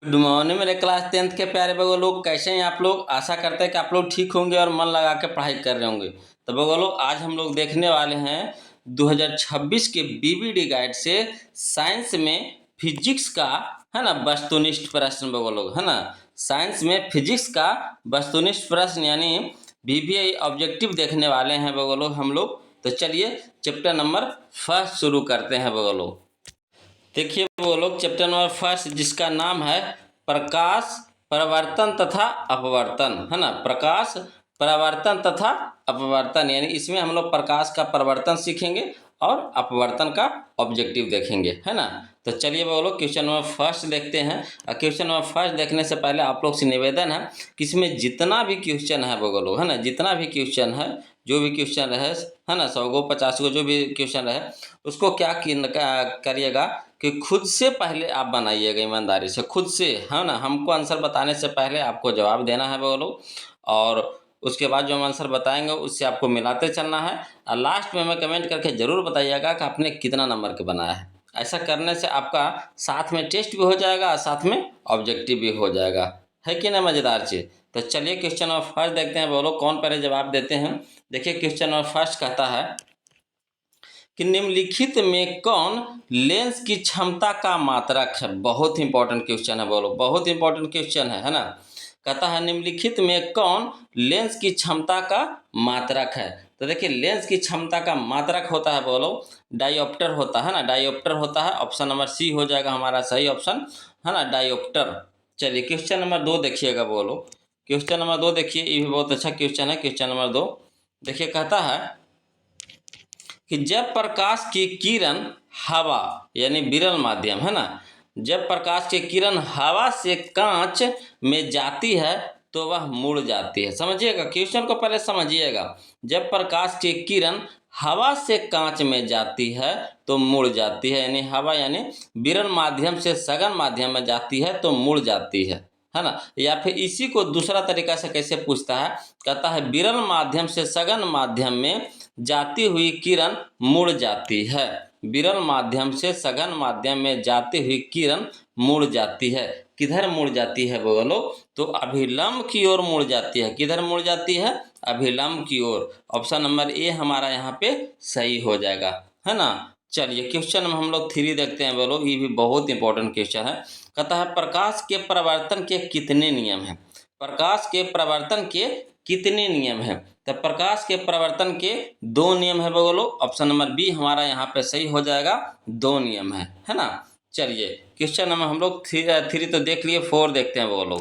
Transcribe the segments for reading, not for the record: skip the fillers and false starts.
Good morning मेरे class 10th के प्यारे बगो लोग, कैसे हैं आप लोग। आशा करते हैं कि आप लोग ठीक होंगे और मन लगा के पढ़ाई कर रहे होंगे। तो बगो लोग, आज हम लोग देखने वाले हैं 2026 के बीबीडी गाइड से साइंस में फिजिक्स का, है ना, वस्तुनिष्ठ प्रश्न बगो लोग, है ना। साइंस में फिजिक्स का वस्तुनिष्ठ प्रश्न यानी बीबीआई ऑब्जेक्टिव देखने वाले हैं बगो लोग हम लोग। तो चलिए चैप्टर नंबर 1 शुरू करते हैं बगो लोग। देखिए वो लोग, चैप्टर नंबर 1 जिसका नाम है प्रकाश परावर्तन तथा अपवर्तन, है ना। प्रकाश परावर्तन तथा अपवर्तन, यानी इसमें हम लोग प्रकाश का परावर्तन सीखेंगे और अपवर्तन का ऑब्जेक्टिव देखेंगे, है ना। तो चलिए वो लोग क्वेश्चन नंबर 1 देखते हैं। और क्वेश्चन नंबर 1 देखने से पहले आप लोग से निवेदन है कि इसमें जितना भी क्वेश्चन है वो लोग, है ना, जितना भी क्वेश्चन है, जो भी क्वेश्चन रहे, है ना, 100 गो 50 गो जो भी क्वेश्चन रहे, उसको क्या करिएगा कि खुद से पहले आप बनाइएगा, ईमानदारी से खुद से, है ना। हमको आंसर बताने से पहले आपको जवाब देना है वो लोग, और उसके बाद जो हम आंसर बताएंगे उससे आपको मिलाते चलना है। और लास्ट में हमें कमेंट करके ज़रूर बताइएगा कि आपने कितना नंबर के बनाया है। ऐसा करने से आपका साथ में टेस्ट भी हो जाएगा और साथ में ऑब्जेक्टिव भी हो जाएगा, है कि ना, मज़ेदार चीज़। तो चलिए क्वेश्चन नंबर 1 देखते हैं वो लोग, कौन पहले जवाब देते हैं। देखिए क्वेश्चन नंबर 1 कहता है कि निम्नलिखित में कौन लेंस की क्षमता का मात्रक है। बहुत इंपॉर्टेंट क्वेश्चन है बोलो, बहुत इंपॉर्टेंट क्वेश्चन है ना। कहता है निम्नलिखित में कौन लेंस की क्षमता का मात्रक है। तो देखिए लेंस की क्षमता का मात्रक होता है बोलो डायोप्टर होता है ना, डायोप्टर होता है। ऑप्शन नंबर सी हो जाएगा हमारा सही ऑप्शन, है ना, डायोप्टर। चलिए क्वेश्चन नंबर 2 देखिएगा बोलो। क्वेश्चन नंबर 2 देखिए, ये भी बहुत अच्छा क्वेश्चन है। क्वेश्चन नंबर 2 देखिए, कहता है कि जब प्रकाश की किरण हवा यानी विरल माध्यम, है ना, जब प्रकाश की किरण हवा से कांच में जाती है तो वह मुड़ जाती है। समझिएगा क्वेश्चन को पहले समझिएगा। जब प्रकाश की किरण हवा से कांच में जाती है तो मुड़ जाती है, यानी हवा यानी विरल माध्यम से सघन माध्यम में जाती है तो मुड़ जाती है ना। या फिर इसी को दूसरा तरीका से कैसे पूछता है, कहता है विरल माध्यम से सघन माध्यम में जाती हुई किरण मुड़ जाती है। विरल माध्यम से सघन माध्यम में जाती हुई किरण मुड़ जाती है। किधर मुड़ जाती है बोलो, तो अभिलंब की ओर मुड़ जाती है। किधर मुड़ जाती है, अभिलंब की ओर। ऑप्शन नंबर ए हमारा यहाँ पे सही हो जाएगा, है ना। चलिए क्वेश्चन में हम लोग 3 देखते हैं बोलो, ये भी बहुत इंपॉर्टेंट क्वेश्चन है। कहता है प्रकाश के परावर्तन के कितने नियम हैं। प्रकाश के परावर्तन के कितने नियम हैं। तो प्रकाश के परावर्तन के 2 नियम है बोलो। ऑप्शन नंबर बी हमारा यहाँ पे सही हो जाएगा, 2 नियम है ना। चलिए क्वेश्चन नंबर हम लोग 3 तो देख लिए, 4 देखते हैं बोलो।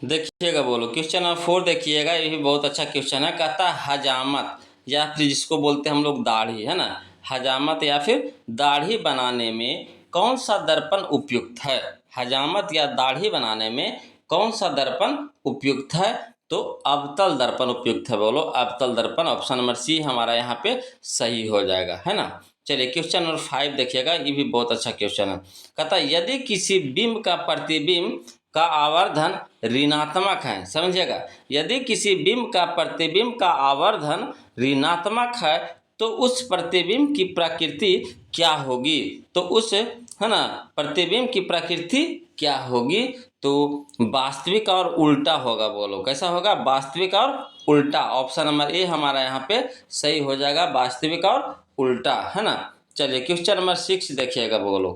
देखिएगा बोलो क्वेश्चन नंबर 4 देखिएगा, ये भी बहुत अच्छा क्वेश्चन है। कहता है हजामत या फिर जिसको बोलते हैं हम लोग दाढ़ी, है ना, हजामत या फिर दाढ़ी बनाने में कौन सा दर्पण उपयुक्त है। हजामत या दाढ़ी बनाने में कौन सा दर्पण उपयुक्त है, तो अवतल दर्पण उपयुक्त है बोलो, अवतल दर्पण। ऑप्शन नंबर सी हमारा यहाँ पे सही हो जाएगा, है ना। चलिए क्वेश्चन नंबर 5 देखिएगा, ये भी बहुत अच्छा क्वेश्चन है। कहता है यदि किसी बिंब का प्रतिबिंब का आवर्धन ऋणात्मक है, समझिएगा, यदि किसी बिंब का प्रतिबिंब का आवर्धन ऋणात्मक है तो उस प्रतिबिंब की प्रकृति क्या होगी। तो उस, है ना, प्रतिबिंब की प्रकृति क्या होगी, तो वास्तविक और उल्टा होगा बोलो। कैसा होगा, वास्तविक और उल्टा। ऑप्शन नंबर ए हमारा यहाँ पे सही हो जाएगा, वास्तविक और उल्टा, है ना। चलिए क्वेश्चन नंबर 6 देखिएगा बोलो।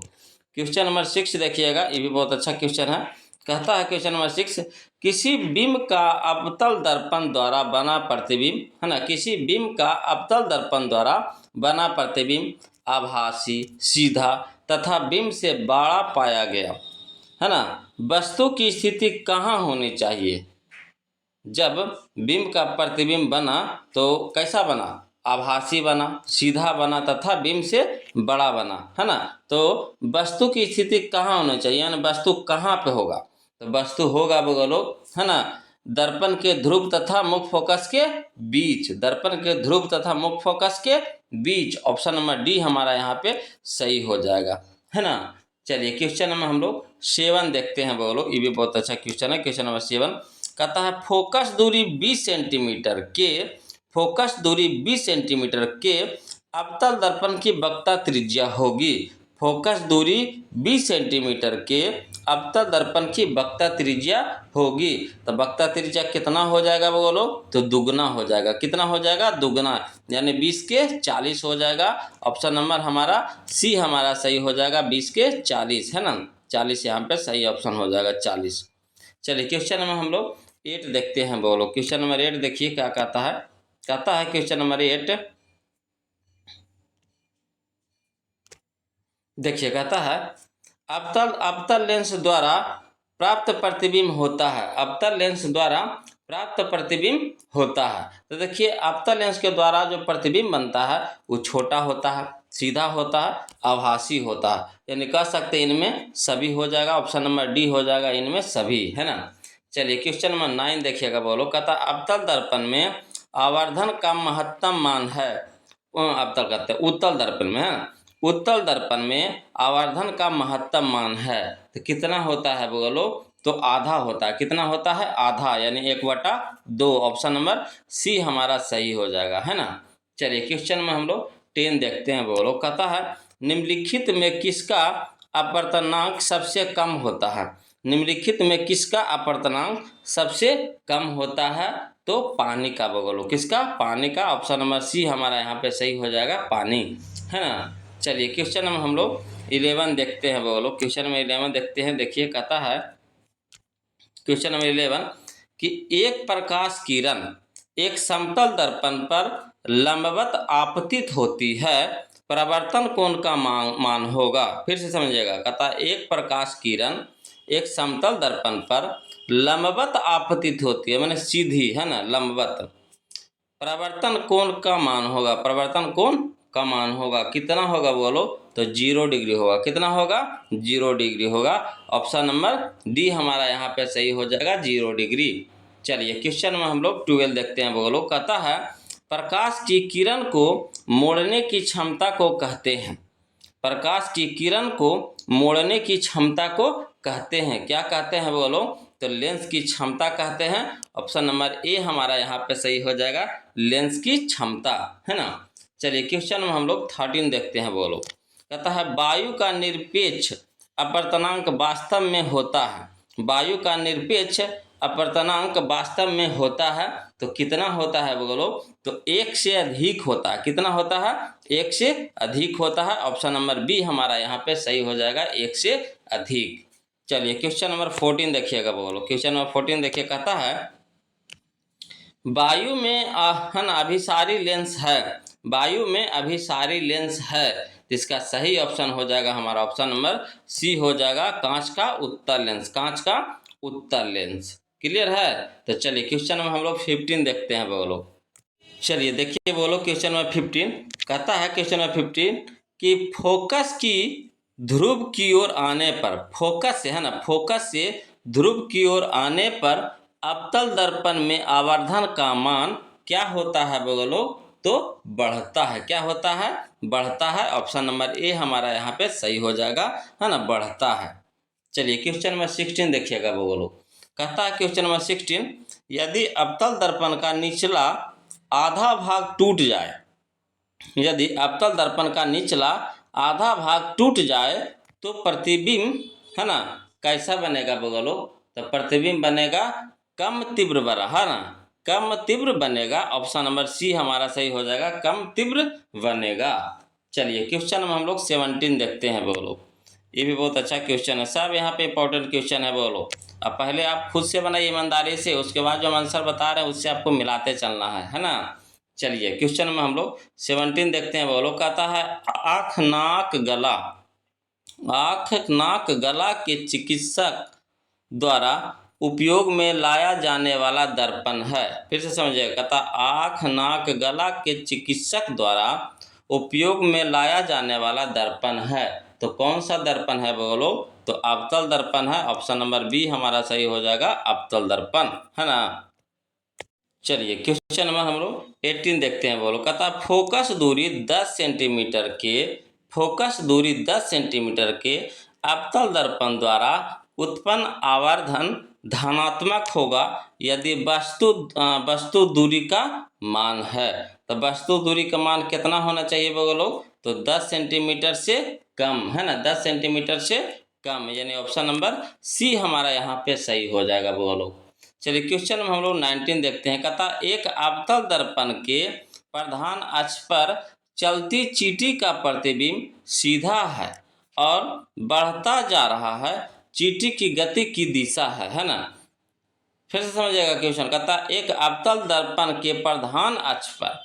क्वेश्चन नंबर 6 देखिएगा, ये भी बहुत अच्छा क्वेश्चन है। कहता है क्वेश्चन नंबर 6, किसी बिंब का अवतल दर्पण द्वारा बना प्रतिबिंब, है ना, किसी बिंब का अवतल दर्पण द्वारा बना प्रतिबिंब आभासी, सीधा तथा बिंब से बड़ा पाया गया, है ना। वस्तु की स्थिति कहाँ होनी चाहिए। जब बिंब का प्रतिबिंब बना तो कैसा बना, आभासी बना, सीधा बना तथा बिंब से बड़ा बना, है ना। तो वस्तु की स्थिति कहाँ होनी चाहिए, यानी वस्तु कहाँ पे होगा, तो वस्तु होगा बोलो, है ना, दर्पण के ध्रुव तथा मुख्य फोकस के बीच, दर्पण के ध्रुव तथा मुख्य फोकस के बीच। ऑप्शन नंबर डी हमारा यहाँ पे सही हो जाएगा, है ना। चलिए क्वेश्चन नंबर हम लोग 7 देखते हैं बोलो, ये भी बहुत अच्छा क्वेश्चन है। क्वेश्चन नंबर 7 कहता है फोकस दूरी 20 सेंटीमीटर के, फोकस दूरी 20 सेंटीमीटर के अवतल दर्पण की वक्रता त्रिज्या होगी। फोकस दूरी 20 सेंटीमीटर के अवतल दर्पण की वक्ता त्रिज्या होगी। तो वक्ता त्रिज्या कितना हो जाएगा बोलो, तो दुगना हो जाएगा। कितना हो जाएगा, दुगना, यानी 20 के 40 हो जाएगा। ऑप्शन नंबर हमारा सी हमारा सही हो जाएगा, 20 के 40 है ना, 40 यहाँ पे सही ऑप्शन हो जाएगा, 40। चलिए क्वेश्चन नंबर हम लोग 8 देखते हैं बोलो। क्वेश्चन नंबर 8 देखिए क्या कहता है। कहता है क्वेश्चन नंबर 8 देखिए, कहता है अवतल लेंस द्वारा प्राप्त प्रतिबिंब होता है। अवतल लेंस द्वारा प्राप्त प्रतिबिंब होता है। तो देखिए अवतल लेंस के द्वारा जो प्रतिबिंब बनता है वो छोटा होता है, सीधा होता है, आभासी होता है, यानी कह सकते हैं इनमें सभी हो जाएगा। ऑप्शन नंबर डी हो जाएगा, इनमें सभी, है ना। चलिए क्वेश्चन नंबर 9 देखिएगा बोलो। कहता अवतल दर्पण में आवर्धन का महत्तम मान है। अवतल कहते हैं उत्तल दर्पण में, है ना। उत्तल दर्पण में आवर्धन का महत्तम मान है, तो कितना होता है बोलो, तो आधा होता है। कितना होता है, आधा, यानी 1/2। ऑप्शन नंबर सी हमारा सही हो जाएगा, है ना। चलिए क्वेश्चन में हम लोग 10 देखते हैं बोलो। कहता है निम्नलिखित में किसका अपवर्तनांक सबसे कम होता है। निम्नलिखित में किसका अपवर्तनांक सबसे कम होता है, तो पानी का बोलो। किसका, पानी का। ऑप्शन नंबर सी हमारा यहाँ पे सही हो जाएगा, पानी, है ना। चलिए क्वेश्चन नंबर हम लोग 11 देखते हैं बोलो। क्वेश्चन नंबर 11 देखते हैं। देखिए कहता है क्वेश्चन नंबर 11 कि एक प्रकाश किरण एक समतल दर्पण पर लंबवत आपतित होती है, परावर्तन कोण का मान होगा। फिर से समझिएगा। कहता है एक प्रकाश किरण एक समतल दर्पण पर लंबवत आपतित होती है, माने सीधी, है ना, लंबवत। परावर्तन कोण का मान होगा, परावर्तन कोण का मान होगा, कितना होगा बोलो, तो 0 डिग्री होगा। कितना होगा, 0 डिग्री होगा। ऑप्शन नंबर डी हमारा यहाँ पे सही हो जाएगा, 0 डिग्री। चलिए क्वेश्चन में हम लोग 12 देखते हैं बोलो। कहता है प्रकाश की किरण को मोड़ने की क्षमता को कहते हैं। प्रकाश की किरण को मोड़ने की क्षमता को कहते हैं, क्या कहते हैं बोलो, तो लेंस की क्षमता कहते हैं। ऑप्शन नंबर ए हमारा यहाँ पे सही हो जाएगा, लेंस की क्षमता, है ना। चलिए क्वेश्चन में हम लोग 13 देखते हैं बोलो। कहता है वायु का निरपेक्ष अपवर्तनांक वास्तव में होता है। वायु का निरपेक्ष अपवर्तनांक वास्तव में होता है, तो कितना होता है बोलो, तो 1 से अधिक होता है। कितना होता है, 1 से अधिक होता है। ऑप्शन नंबर बी हमारा यहाँ पे सही हो जाएगा, 1 से अधिक। चलिए क्वेश्चन नंबर 14 देखिएगा बोलो। क्वेश्चन नंबर 14 देखिए, कहता है वायु में अभिसारी लेंस है। वायु में अभिसारी लेंस है, इसका सही ऑप्शन हो जाएगा हमारा ऑप्शन नंबर सी हो जाएगा, कांच का उत्तल लेंस। कांच का उत्तल लेंस, क्लियर है। तो चलिए क्वेश्चन में हम लोग 15 देखते हैं बोलो। चलिए देखिए बोलो क्वेश्चन नंबर 15 कहता है, क्वेश्चन नंबर 15 कि फोकस की ध्रुव की ओर आने पर, फोकस से, है ना, फोकस से ध्रुव की ओर आने पर अवतल दर्पण में आवर्धन का मान क्या होता है बोलो, तो बढ़ता है। क्या होता है, बढ़ता है। ऑप्शन नंबर ए हमारा यहाँ पे सही हो जाएगा, है ना, बढ़ता है। चलिए क्वेश्चन नंबर 16 देखिएगा बोलो। कहता है क्वेश्चन नंबर 16 यदि अवतल दर्पण का निचला आधा भाग टूट जाए, यदि अवतल दर्पण का निचला आधा भाग टूट जाए तो प्रतिबिंब, है ना, कैसा बनेगा बोलो, तो प्रतिबिंब बनेगा कम तीव्र बड़ा, है ना, कम तीव्र बनेगा। ऑप्शन नंबर सी हमारा सही हो जाएगा, कम तीव्र बनेगा। चलिए क्वेश्चन में हम लोग 17 देखते हैं बोलो। ये भी बहुत अच्छा क्वेश्चन है, सब यहाँ पे इंपॉर्टेंट क्वेश्चन है बोलो। अब पहले आप खुद से बनाइए ईमानदारी से, उसके बाद जो हम आंसर बता रहे हैं उससे आपको मिलाते चलना है ना। चलिए क्वेश्चन में हम लोग 17 देखते हैं बोलो। कहता है आँख नाक गला, आँख नाक गला के चिकित्सक द्वारा उपयोग में लाया जाने वाला दर्पण है। फिर से समझिएगा। कहता आँख नाक गला के चिकित्सक द्वारा उपयोग में लाया जाने वाला दर्पण है, तो कौन सा दर्पण है बोलो, तो अवतल दर्पण है। ऑप्शन नंबर बी हमारा सही हो जाएगा, अवतल दर्पण, है ना। चलिए क्वेश्चन नंबर हम लोग 18 देखते हैं बोलो। कहता फोकस दूरी 10 सेंटीमीटर के, फोकस दूरी 10 सेंटीमीटर के अवतल दर्पण द्वारा उत्पन्न आवर्धन धनात्मक होगा यदि वस्तु दूरी का मान है। तो वस्तु दूरी का मान कितना होना चाहिए बोलो, तो 10 सेंटीमीटर से कम, है ना, 10 सेंटीमीटर से कम, यानी ऑप्शन नंबर सी हमारा यहाँ पे सही हो जाएगा बोलो। चलिए क्वेश्चन में हम लोग 19 देखते हैं। कहता एक अवतल दर्पण के प्रधान अक्ष पर चलती चींटी का प्रतिबिंब सीधा है और बढ़ता जा रहा है, चींटी की गति की दिशा है ना। फिर से समझिएगा क्वेश्चन। कहता एक अवतल दर्पण के प्रधान अक्ष पर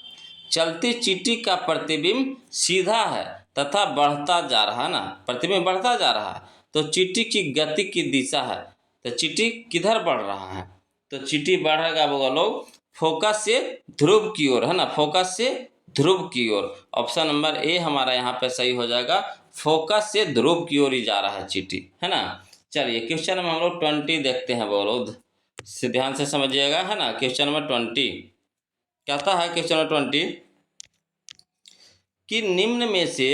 चलती चींटी का प्रतिबिंब सीधा है तथा बढ़ता जा रहा है ना, प्रतिबिंब बढ़ता जा रहा है, तो चींटी की गति की दिशा है, तो चींटी किधर बढ़ रहा है, तो चींटी बढ़ेगा वो लोग फोकस से ध्रुव की ओर, है ना, फोकस से ध्रुव की ओर। ऑप्शन नंबर ए हमारा यहाँ पे सही हो जाएगा, फोकस से ध्रुव की ओर ही जा रहा है चींटी, है ना। चलिए क्वेश्चन में हम लोग 20 देखते हैं बोलो, से ध्यान से समझिएगा, है ना। क्वेश्चन नंबर 20 कहता है, क्वेश्चन नंबर 20 कि निम्न में से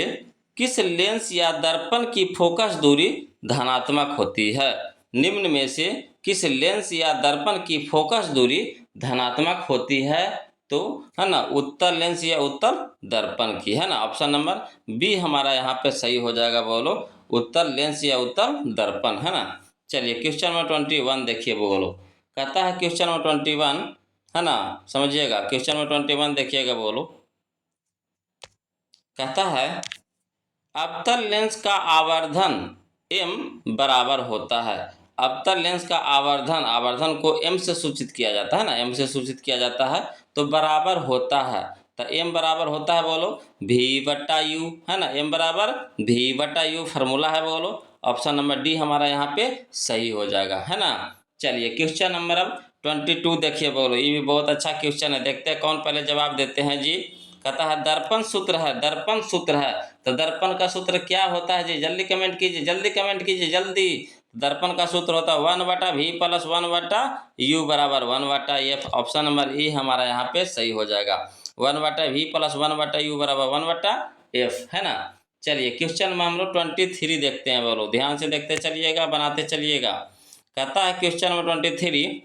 किस लेंस या दर्पण की फोकस दूरी धनात्मक होती है। निम्न में से किस लेंस या दर्पण की फोकस दूरी धनात्मक होती है, तो है ना उत्तल लेंस या उत्तल दर्पण की, है ना। ऑप्शन नंबर बी हमारा यहाँ पे सही हो जाएगा बोलो, उत्तल लेंस या उत्तल दर्पण, है ना। चलिए क्वेश्चन नंबर 21 देखिए बोलो। कहता है क्वेश्चन नंबर 21, है ना, समझिएगा। क्वेश्चन नंबर 21 देखिएगा बोलो। कहता है अवतल लेंस का आवर्धन m बराबर होता है। अवतल लेंस का आवर्धन को m से सूचित किया जाता है ना, m से सूचित किया जाता है, तो बराबर होता है, तो m बराबर होता है बोलो v/u, है ना, m बराबर v/u फार्मूला है बोलो। ऑप्शन नंबर डी हमारा यहाँ पे सही हो जाएगा, है ना। चलिए क्वेश्चन नंबर अब 22 देखिए बोलो, ये भी बहुत अच्छा क्वेश्चन है, देखते हैं कौन पहले जवाब देते हैं जी। कहता है दर्पण सूत्र है, दर्पण सूत्र है, तो दर्पण का सूत्र क्या होता है जी, जल्दी कमेंट कीजिए, जल्दी कमेंट कीजिए जल्दी। दर्पण का सूत्र होता है 1/v + 1/u बराबर 1/f। ऑप्शन नंबर ए हमारा यहाँ पे सही हो जाएगा, 1/v + 1/u बराबर 1/f, है ना। चलिए क्वेश्चन में हम लोग 23 देखते हैं बोलो, ध्यान से देखते चलिएगा, बनाते चलिएगा। कहता है क्वेश्चन नंबर 23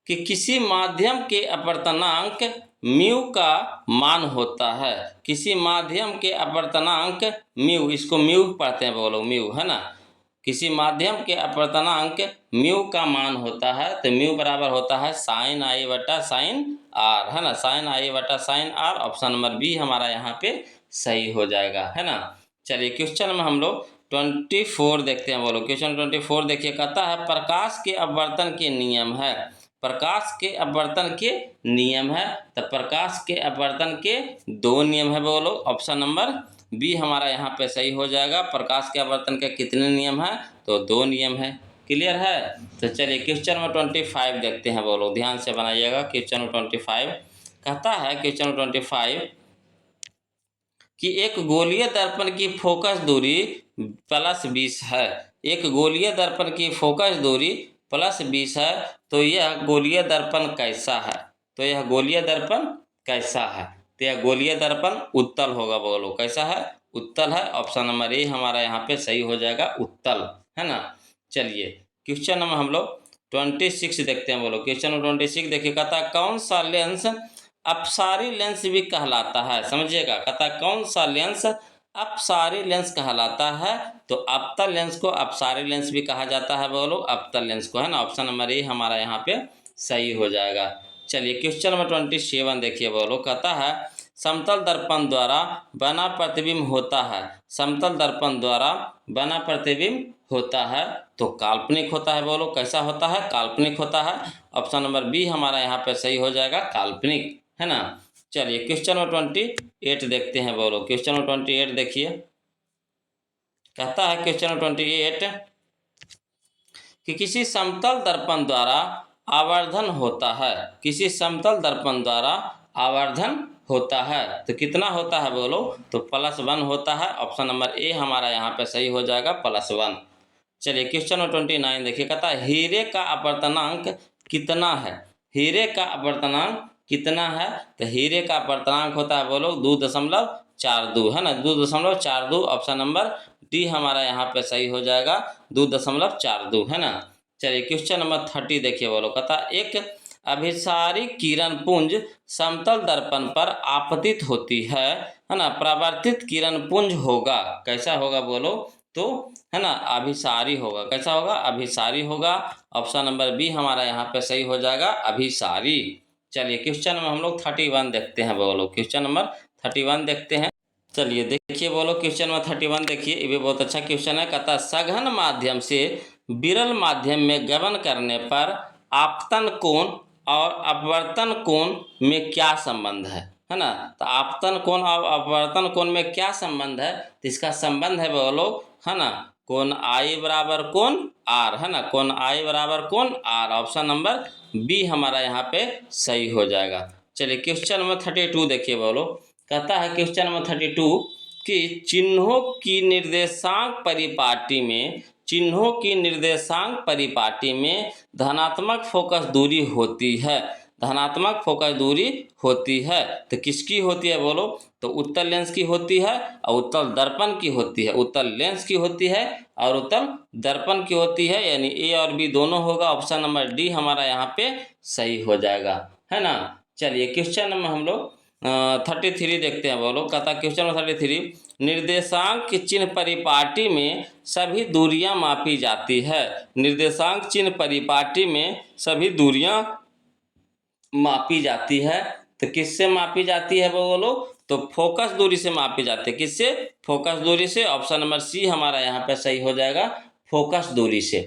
कि किसी माध्यम के अपवर्तनांक म्यू का मान होता है। किसी माध्यम के अपवर्तनांक म्यू, इसको म्यू पढ़ते हैं बोलो, म्यू, है ना। किसी माध्यम के अपवर्तनांक म्यू का मान होता है, तो म्यू बराबर होता है sin i/sin r, है ना, sin i/sin r। Option number B हमारा यहाँ पे सही हो जाएगा, है ना। चलिए क्वेश्चन में हम लोग 24 देखते हैं बोलो। क्वेश्चन 24 देखिए। कहता है प्रकाश के अपवर्तन के नियम है, प्रकाश के अपवर्तन के नियम है, तो प्रकाश के अपवर्तन के 2 नियम है बोलो। ऑप्शन नंबर बी हमारा यहाँ पे सही हो जाएगा, प्रकाश के अपवर्तन के कितने नियम है, तो 2 नियम है। क्लियर है। तो चलिए क्वेश्चन नंबर 25 देखते हैं बोलो, ध्यान से बनाइएगा। क्वेश्चन नंबर 25 कहता है, क्वेश्चन नंबर 25 कि एक गोलीय दर्पण की फोकस दूरी +20 है। एक गोलीय दर्पण की फोकस दूरी +20 है, तो यह गोलीय दर्पण कैसा है, तो यह गोलीय दर्पण कैसा है, तो यह गोलीय दर्पण उत्तल होगा बोलो, कैसा है, उत्तल है। ऑप्शन नंबर ए हमारा यहाँ पे सही हो जाएगा, उत्तल, है ना। चलिए क्वेश्चन नंबर हम लोग 26 देखते हैं बोलो। क्वेश्चन नंबर 26 देखिए। कहता है कौन सा लेंस अपसारी लेंस भी कहलाता है, समझिएगा। कहता है कौन सा लेंस अपसारी लेंस कहलाता है, तो अवतल लेंस को अपसारी लेंस भी कहा जाता है बोलो, अवतल लेंस को, है ना। ऑप्शन नंबर ए हमारा यहाँ पे सही हो जाएगा। चलिए क्वेश्चन नंबर 27 देखिए बोलो। कहता है समतल दर्पण द्वारा बना प्रतिबिंब होता है, समतल दर्पण द्वारा बना प्रतिबिंब होता है, तो काल्पनिक होता है बोलो, कैसा होता है, काल्पनिक होता है। ऑप्शन नंबर बी हमारा यहाँ पे सही हो जाएगा, काल्पनिक, है ना। चलिए क्वेश्चन नंबर 28 देखते हैं बोलो। क्वेश्चन नंबर 28 देखिए। कहता है क्वेश्चन नंबर 28 कि किसी समतल दर्पण द्वारा आवर्धन होता है, किसी समतल दर्पण द्वारा आवर्धन होता है, तो कितना होता है बोलो, तो +1 होता है। ऑप्शन नंबर ए हमारा यहाँ पे सही हो जाएगा, +1। चलिए क्वेश्चन नंबर 29 देखिए। कहता है हीरे का अपवर्तनांक कितना है, हीरे का अपवर्तनांक कितना है, तो हीरे का अपवर्तनांक होता है बोलो 2.42, है ना, 2.42। ऑप्शन नंबर डी हमारा यहाँ पे सही हो जाएगा, 2.42, है ना। चलिए क्वेश्चन नंबर 30 देखिए बोलो। कहता एक अभिसारी किरण पुंज समतल दर्पण पर आपतित होती है ना, परावर्तित किरण पुंज होगा, कैसा होगा बोलो, तो है ना अभिसारी होगा। कैसा होगा? अभिसारी होगा। ऑप्शन नंबर बी हमारा यहाँ पे सही हो जाएगा, अभिसारी। चलिए क्वेश्चन में हम लोग 31 देखते हैं। बोलो क्वेश्चन नंबर 31 देखते हैं। चलिए देखिए, बोलो क्वेश्चन नंबर 31 देखिए, ये भी बहुत अच्छा क्वेश्चन है। कहता सघन माध्यम से विरल माध्यम में गमन करने पर आपतन कोण और अपवर्तन कोण में क्या संबंध है ना? तो आपतन कोण और अपवर्तन कोण में क्या संबंध है? तो इसका संबंध है बोलो, है ना, कोण आई बराबर कोण आर, है ना, कोण आई बराबर कोण आर। ऑप्शन नंबर बी हमारा यहाँ पे सही हो जाएगा। चलिए क्वेश्चन नंबर 32 देखिए। बोलो कहता है क्वेश्चन नंबर 32 कि चिन्हों की निर्देशांक परिपाटी में धनात्मक फोकस दूरी होती है। धनात्मक फोकस दूरी होती है तो किसकी होती है? बोलो तो उत्तल लेंस की होती है और उत्तल दर्पण की होती है। उत्तल लेंस की होती है और उत्तल दर्पण की होती है, यानी ए और बी दोनों होगा। ऑप्शन नंबर डी हमारा यहाँ पे सही हो जाएगा, है ना। चलिए क्वेश्चन नंबर हम लोग 33 देखते हैं। बोलो कहता क्वेश्चन नंबर 33 निर्देशांक चिन्ह परिपाटी में सभी दूरियां मापी जाती है। निर्देशांक चिन्ह परिपाटी में सभी दूरियां मापी जाती है तो किससे मापी जाती है? बोलो तो फोकस दूरी से मापी जाती है। किससे? फोकस दूरी से। ऑप्शन नंबर सी हमारा यहाँ पे सही हो जाएगा, फोकस दूरी से।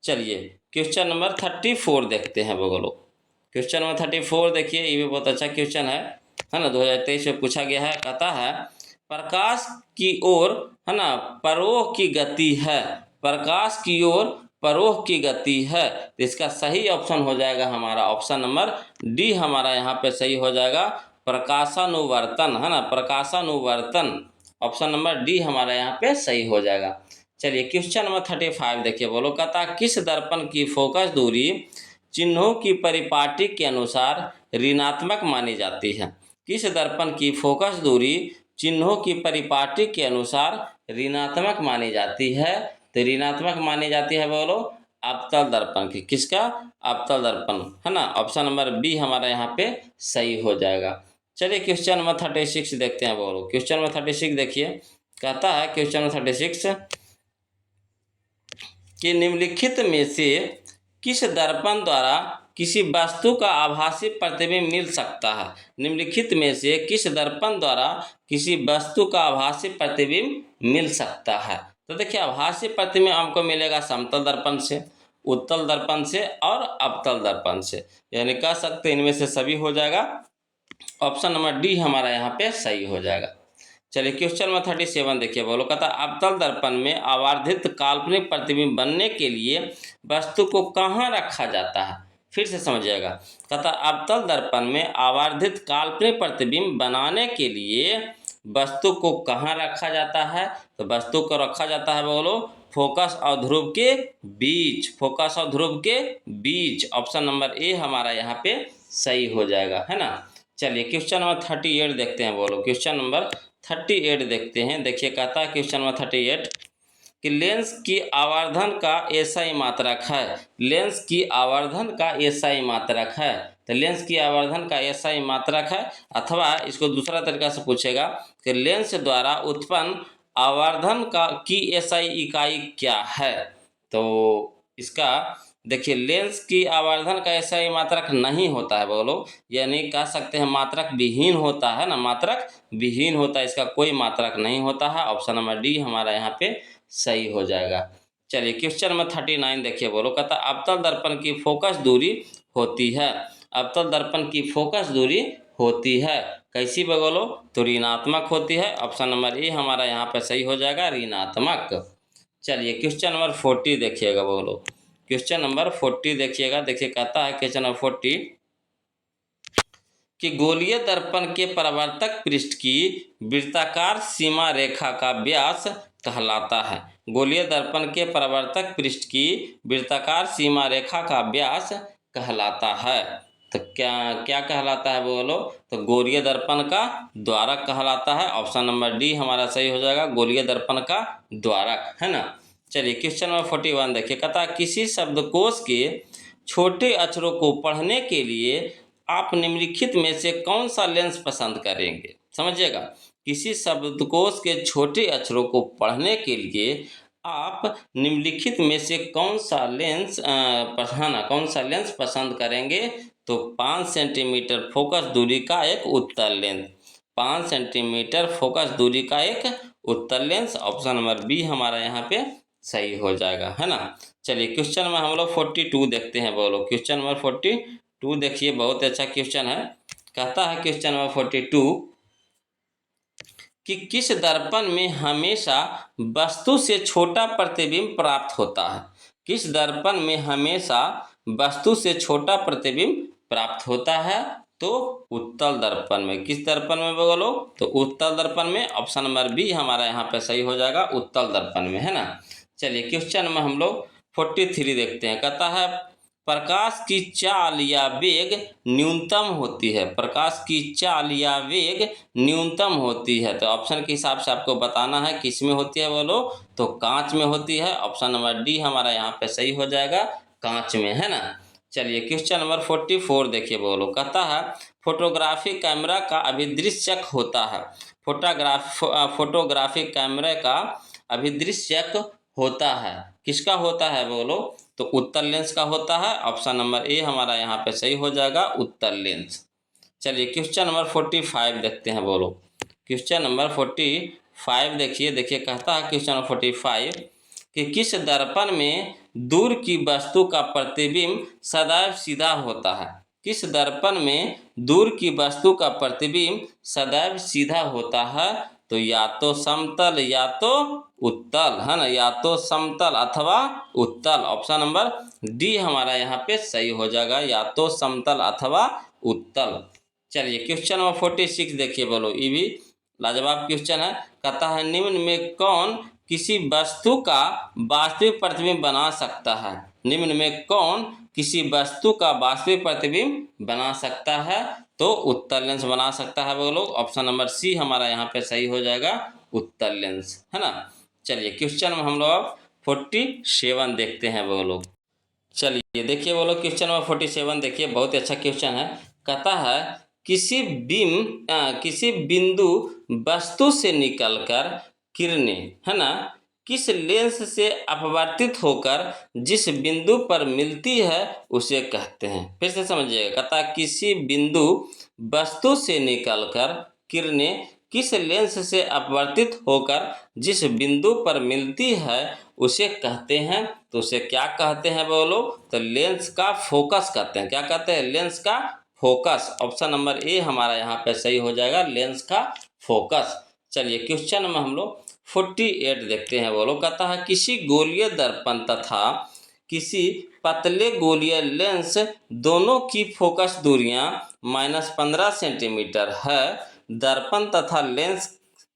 चलिए क्वेश्चन नंबर 34 देखते हैं। बोलो क्वेश्चन नंबर 34 देखिए, ये भी बहुत अच्छा क्वेश्चन है ना, 2023 में पूछा गया है। कहता है प्रकाश की ओर, है ना, परोह की गति है। प्रकाश की ओर परोह की गति है तो इसका सही ऑप्शन हो जाएगा हमारा ऑप्शन नंबर डी हमारा यहाँ पे सही हो जाएगा, प्रकाशानुवर्तन, है ना, प्रकाशानुवर्तन। ऑप्शन नंबर डी हमारा यहाँ पे सही हो जाएगा। चलिए क्वेश्चन नंबर 35 देखिए। बोलो कहता किस दर्पण की फोकस दूरी चिन्हों की परिपाटी के अनुसार ऋणात्मक मानी जाती है? किस दर्पण की फोकस दूरी चिन्हों की परिपाटी के अनुसार ऋणात्मक मानी जाती है? तो ऋणात्मक मानी जाती है बोलो अवतल दर्पण की। किसका? अवतल दर्पण, है ना। ऑप्शन नंबर बी हमारा यहाँ पे सही हो जाएगा। चलिए क्वेश्चन नंबर 36 देखते हैं। बोलो क्वेश्चन नंबर 36 देखिए। कहता है क्वेश्चन नंबर 36 कि निम्नलिखित में से किस दर्पण द्वारा किसी वस्तु का आभासी प्रतिबिंब मिल सकता है? निम्नलिखित में से किस दर्पण द्वारा किसी वस्तु का आभासी प्रतिबिंब मिल सकता है? तो देखिए आभासी प्रतिबिंब हमको मिलेगा समतल दर्पण से, उत्तल दर्पण से और अवतल दर्पण से, यानी कह सकते इनमें से सभी हो जाएगा। ऑप्शन नंबर डी हमारा यहाँ पे सही हो जाएगा। चलिए क्वेश्चन नंबर 37 देखिए। बोलो कहता अवतल दर्पण में आवर्धित काल्पनिक प्रतिबिंब बनने के लिए वस्तु को कहाँ रखा जाता है? फिर से समझिएगा। कहता अवतल दर्पण में आवर्धित काल्पनिक प्रतिबिंब बनाने के लिए वस्तु को कहाँ रखा जाता है? तो वस्तु को रखा जाता है बोलो फोकस और ध्रुव के बीच, फोकस और ध्रुव के बीच। ऑप्शन नंबर ए हमारा यहाँ पे सही हो जाएगा, है ना। चलिए क्वेश्चन नंबर 38 देखते हैं। बोलो क्वेश्चन नंबर 38 देखते हैं। देखिए कहता है क्वेश्चन नंबर 38 कि लेंस की आवर्धन का एसआई मात्रक है। लेंस की आवर्धन का एसआई मात्रक है। तो लेंस की आवर्धन का एसआई मात्रक है, अथवा इसको दूसरा तरीका से पूछेगा कि लेंस द्वारा उत्पन्न आवर्धन का की एसआई इकाई क्या है? तो इसका देखिए लेंस की आवर्धन का ऐसा ही मात्रक नहीं होता है बोलो, यानी कह सकते हैं मात्रक विहीन होता है ना, मात्रक विहीन होता है, इसका कोई मात्रक नहीं होता है। ऑप्शन नंबर डी हमारा यहाँ पे सही हो जाएगा। चलिए क्वेश्चन नंबर 39 देखिए। बोलो कहता अवतल दर्पण की फोकस दूरी होती है। अवतल दर्पण की फोकस दूरी होती है कैसी बोलो? तो ऋणात्मक होती है। ऑप्शन नंबर ए हमारा यहाँ पे सही हो जाएगा, ऋणात्मक। चलिए क्वेश्चन नंबर 40 देखिएगा। बोलो क्वेश्चन नंबर 40 देखिएगा। देखिए कहता है क्वेश्चन नंबर 40 कि गोलीय दर्पण के परावर्तक पृष्ठ की वृत्ताकार सीमा रेखा का व्यास कहलाता है। गोलीय दर्पण के परावर्तक पृष्ठ की वृत्ताकार सीमा रेखा का व्यास कहलाता है। तो क्या क्या कहलाता है बोलो? तो गोलीय दर्पण का द्वारक कहलाता है। ऑप्शन नंबर डी हमारा सही हो जाएगा, गोलीय दर्पण का द्वारक, है ना। चलिए क्वेश्चन नंबर 41 देखिए। कहता किसी शब्दकोश के छोटे अक्षरों को पढ़ने के लिए आप निम्नलिखित में से कौन सा लेंस पसंद करेंगे? समझिएगा, किसी शब्दकोश के छोटे अक्षरों को पढ़ने के लिए आप निम्नलिखित में से कौन सा लेंस कौन सा लेंस पसंद करेंगे? तो 5 सेंटीमीटर फोकस दूरी का एक उत्तल लेंस, 5 सेंटीमीटर फोकस दूरी का एक उत्तल लेंस, ऑप्शन नंबर बी हमारा यहाँ पे सही हो जाएगा, है ना। चलिए क्वेश्चन में हम लोग 42 देखते हैं। बोलो क्वेश्चन नंबर 42 देखिए, बहुत अच्छा क्वेश्चन है। कहता है क्वेश्चन नंबर 42 कि किस दर्पण में हमेशा वस्तु से छोटा प्रतिबिंब प्राप्त होता है? किस दर्पण में हमेशा वस्तु से छोटा प्रतिबिंब प्राप्त होता है? तो उत्तल दर्पण में। किस दर्पण में बोलो? तो उत्तल दर्पण में, ऑप्शन नंबर बी हमारा यहाँ पे सही हो जाएगा, उत्तल दर्पण में, है ना। चलिए क्वेश्चन में हम लोग 43 देखते हैं। कहता है प्रकाश की चाल या वेग न्यूनतम होती है, प्रकाश की चाल या वेग न्यूनतम होती है। तो ऑप्शन के हिसाब से आपको बताना है किस में होती है बोलो? तो कांच में होती है, ऑप्शन नंबर डी हमारा यहाँ पे सही हो जाएगा, कांच में, है ना। चलिए क्वेश्चन नंबर 44 देखिए। बोलो कहता है फोटोग्राफी कैमरा का अभिदृश्यक होता है, फोटोग्राफी कैमरे का अभिदृश्यक होता है, किसका होता है बोलो? तो उत्तल लेंस का होता है, ऑप्शन नंबर ए हमारा यहाँ पे सही हो जाएगा, उत्तल लेंस। चलिए क्वेश्चन नंबर 45 देखते हैं। बोलो क्वेश्चन नंबर 45 देखिए कहता है क्वेश्चन नंबर 45 कि किस दर्पण में दूर की वस्तु का प्रतिबिंब सदैव सीधा होता है? किस दर्पण में दूर की वस्तु का प्रतिबिंब सदैव सीधा होता है? तो या तो समतल या तो उत्तल, है ना, या तो समतल अथवा उत्तल, ऑप्शन नंबर डी हमारा यहाँ पे सही हो जाएगा, या तो समतल अथवा उत्तल। चलिए क्वेश्चन नंबर 46 देखिए। बोलो ये भी लाजवाब क्वेश्चन है। कहता है निम्न में कौन किसी वस्तु का वास्तविक प्रतिबिंब बना सकता है? निम्न में कौन किसी वस्तु का वास्तविक प्रतिबिंब बना सकता है? तो उत्तल लेंस बना सकता है बोलो, ऑप्शन नंबर सी हमारा यहाँ पे सही हो जाएगा, उत्तल लेंस, है ना। चलिए क्वेश्चन में हम लोग 47 देखते हैं। बोलो चलिए देखिए, बोलो क्वेश्चन नंबर 47 देखिए, बहुत ही अच्छा क्वेश्चन है। कहता है किसी बिंदु वस्तु से निकलकर किरणें, है ना, किस लेंस से अपवर्तित होकर जिस बिंदु पर मिलती है उसे कहते हैं? फिर से समझिएगा। कहता है किसी बिंदु वस्तु से निकलकर किरणें किस लेंस से अपवर्तित होकर जिस बिंदु पर मिलती है उसे कहते हैं। तो उसे क्या कहते हैं बोलो? तो लेंस का फोकस कहते हैं। क्या कहते हैं? लेंस का फोकस, ऑप्शन नंबर ए हमारा यहाँ पे सही हो जाएगा, लेंस का फोकस। चलिए क्वेश्चन में हम लोग 48 देखते हैं। बोलो कहता है किसी गोलीय दर्पण तथा किसी पतले गोलीय लेंस दोनों की फोकस दूरियां -15 सेंटीमीटर है। दर्पण तथा लेंस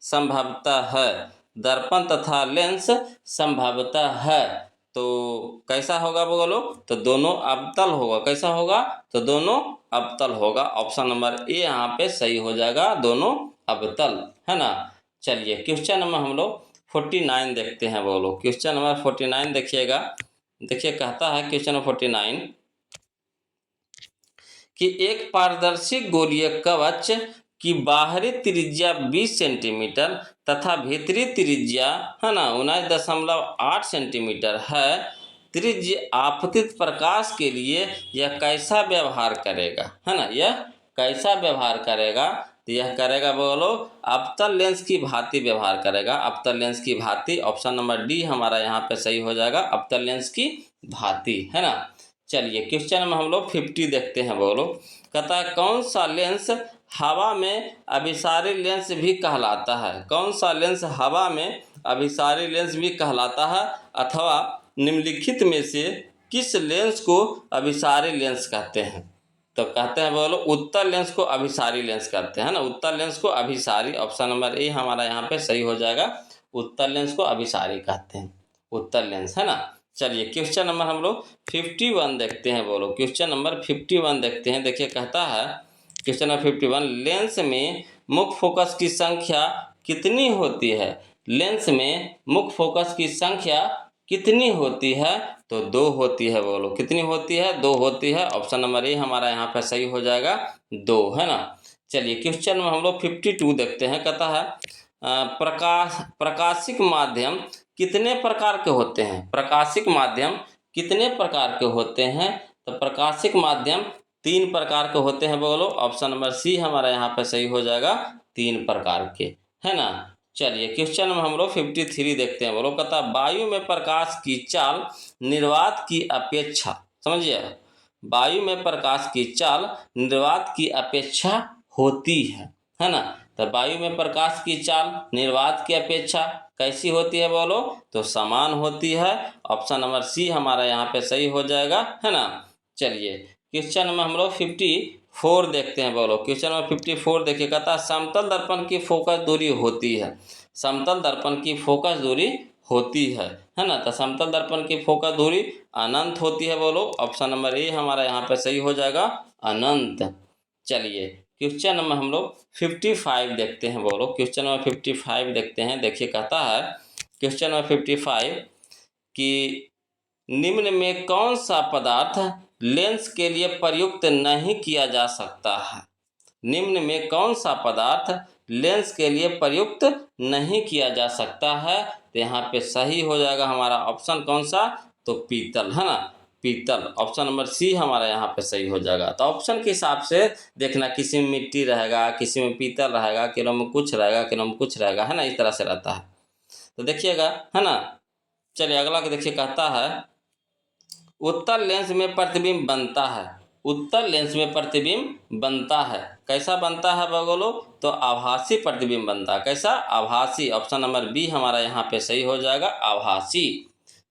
संभवतः है, दर्पण तथा लेंस संभवतः है। तो कैसा होगा बोलो? तो दोनों अवतल होगा। कैसा होगा? तो दोनों अवतल होगा, ऑप्शन नंबर ए यहाँ पे सही हो जाएगा, दोनों अवतल, है ना। चलिए क्वेश्चन नंबर हम लोग 49 देखते हैं। बोलो क्वेश्चन नंबर 49 देखिएगा। देखिए कहता है क्वेश्चन नंबर 49 कि एक पारदर्शी गोलीय कवच की बाहरी त्रिज्या 20 सेंटीमीटर तथा भीतरी त्रिज्या, है ना, 19.8 सेंटीमीटर है। त्रिज्य आपतित प्रकाश के लिए यह कैसा व्यवहार करेगा, है ना, यह कैसा व्यवहार करेगा? तो यह करेगा बोलो अवतल लेंस की भांति व्यवहार करेगा, अवतल लेंस की भांति, ऑप्शन नंबर डी हमारा यहाँ पे सही हो जाएगा, अवतल लेंस की भांति, है ना। चलिए क्वेश्चन में हम लोग 50 देखते हैं। बोलो कहता है कौन सा लेंस हवा में अभिसारी लेंस भी कहलाता है? कौन सा लेंस हवा में अभिसारी लेंस भी कहलाता है अथवा निम्नलिखित में से किस लेंस को अभिसारी लेंस कहते हैं? तो कहते हैं बोलो उत्तल लेंस को अभिसारी लेंस कहते हैं ना, उत्तल लेंस को अभिसारी, ऑप्शन नंबर ए हमारा यहाँ पे सही हो जाएगा, उत्तल लेंस को अभिसारी कहते हैं, उत्तल लेंस, है ना। चलिए क्वेश्चन नंबर हम लोग 51 देखते हैं। बोलो क्वेश्चन नंबर 51 देखते हैं। देखिए कहता है क्वेश्चन नंबर 51 लेंस में मुख्य फोकस की संख्या कितनी होती है? लेंस में मुख्य फोकस की संख्या कितनी होती है? तो 2 होती है। बोलो कितनी होती है? 2 होती है, ऑप्शन नंबर ए हमारा यहाँ पे सही हो जाएगा, 2, है ना। चलिए क्वेश्चन में हम लोग 52 देखते हैं। कहता है प्रकाशिक माध्यम कितने प्रकार के होते हैं? प्रकाशिक माध्यम कितने प्रकार के होते हैं? तो प्रकाशिक माध्यम 3 प्रकार के होते हैं। बोलो ऑप्शन नंबर सी हमारा यहाँ पे सही हो जाएगा, 3 प्रकार के, है ना। चलिए क्वेश्चन नंबर हम लोग 53 देखते हैं। बोलो कहता वायु में प्रकाश की चाल निर्वात की अपेक्षा, समझिए, वायु में प्रकाश की चाल निर्वात की अपेक्षा होती है ना। तो वायु में प्रकाश की चाल निर्वात की अपेक्षा कैसी होती है? बोलो तो समान होती है। ऑप्शन नंबर सी हमारा यहाँ पे सही हो जाएगा, है ना। चलिए क्वेश्चन नंबर हम लोग 54 देखते हैं। बोलो क्वेश्चन नंबर 54 देखिए, कहता समतल दर्पण की फोकस दूरी होती है, समतल दर्पण की फोकस दूरी होती है ना। तो समतल दर्पण की फोकस दूरी अनंत होती है। बोलो ऑप्शन नंबर ए हमारा यहाँ पे सही हो जाएगा, अनंत। चलिए क्वेश्चन नंबर हम लोग 55 देखते हैं। बोलो क्वेश्चन नंबर 55 देखते हैं। देखिए कहता है क्वेश्चन नंबर 55 कि निम्न में कौन सा पदार्थ लेंस के लिए प्रयुक्त नहीं किया जा सकता है? निम्न में कौन सा पदार्थ लेंस के लिए प्रयुक्त नहीं किया जा सकता है? तो यहाँ पे सही हो जाएगा हमारा ऑप्शन कौन सा? तो पीतल, है ना, पीतल। ऑप्शन नंबर सी हमारा यहाँ पे सही हो जाएगा। तो ऑप्शन के हिसाब से देखना, किसी में मिट्टी रहेगा, किसी में पीतल रहेगा, किलो में कुछ रहेगा, किलो में कुछ रहेगा, है ना, इस तरह से रहता है। तो देखिएगा, है ना। चलिए अगला के देखिए, कहता है उत्तल लेंस में प्रतिबिंब बनता है, उत्तल लेंस में प्रतिबिंब बनता है, कैसा बनता है बोलो? तो आभासी प्रतिबिंब बनता है। कैसा? आभासी। ऑप्शन नंबर बी हमारा यहाँ पे सही हो जाएगा, आभासी।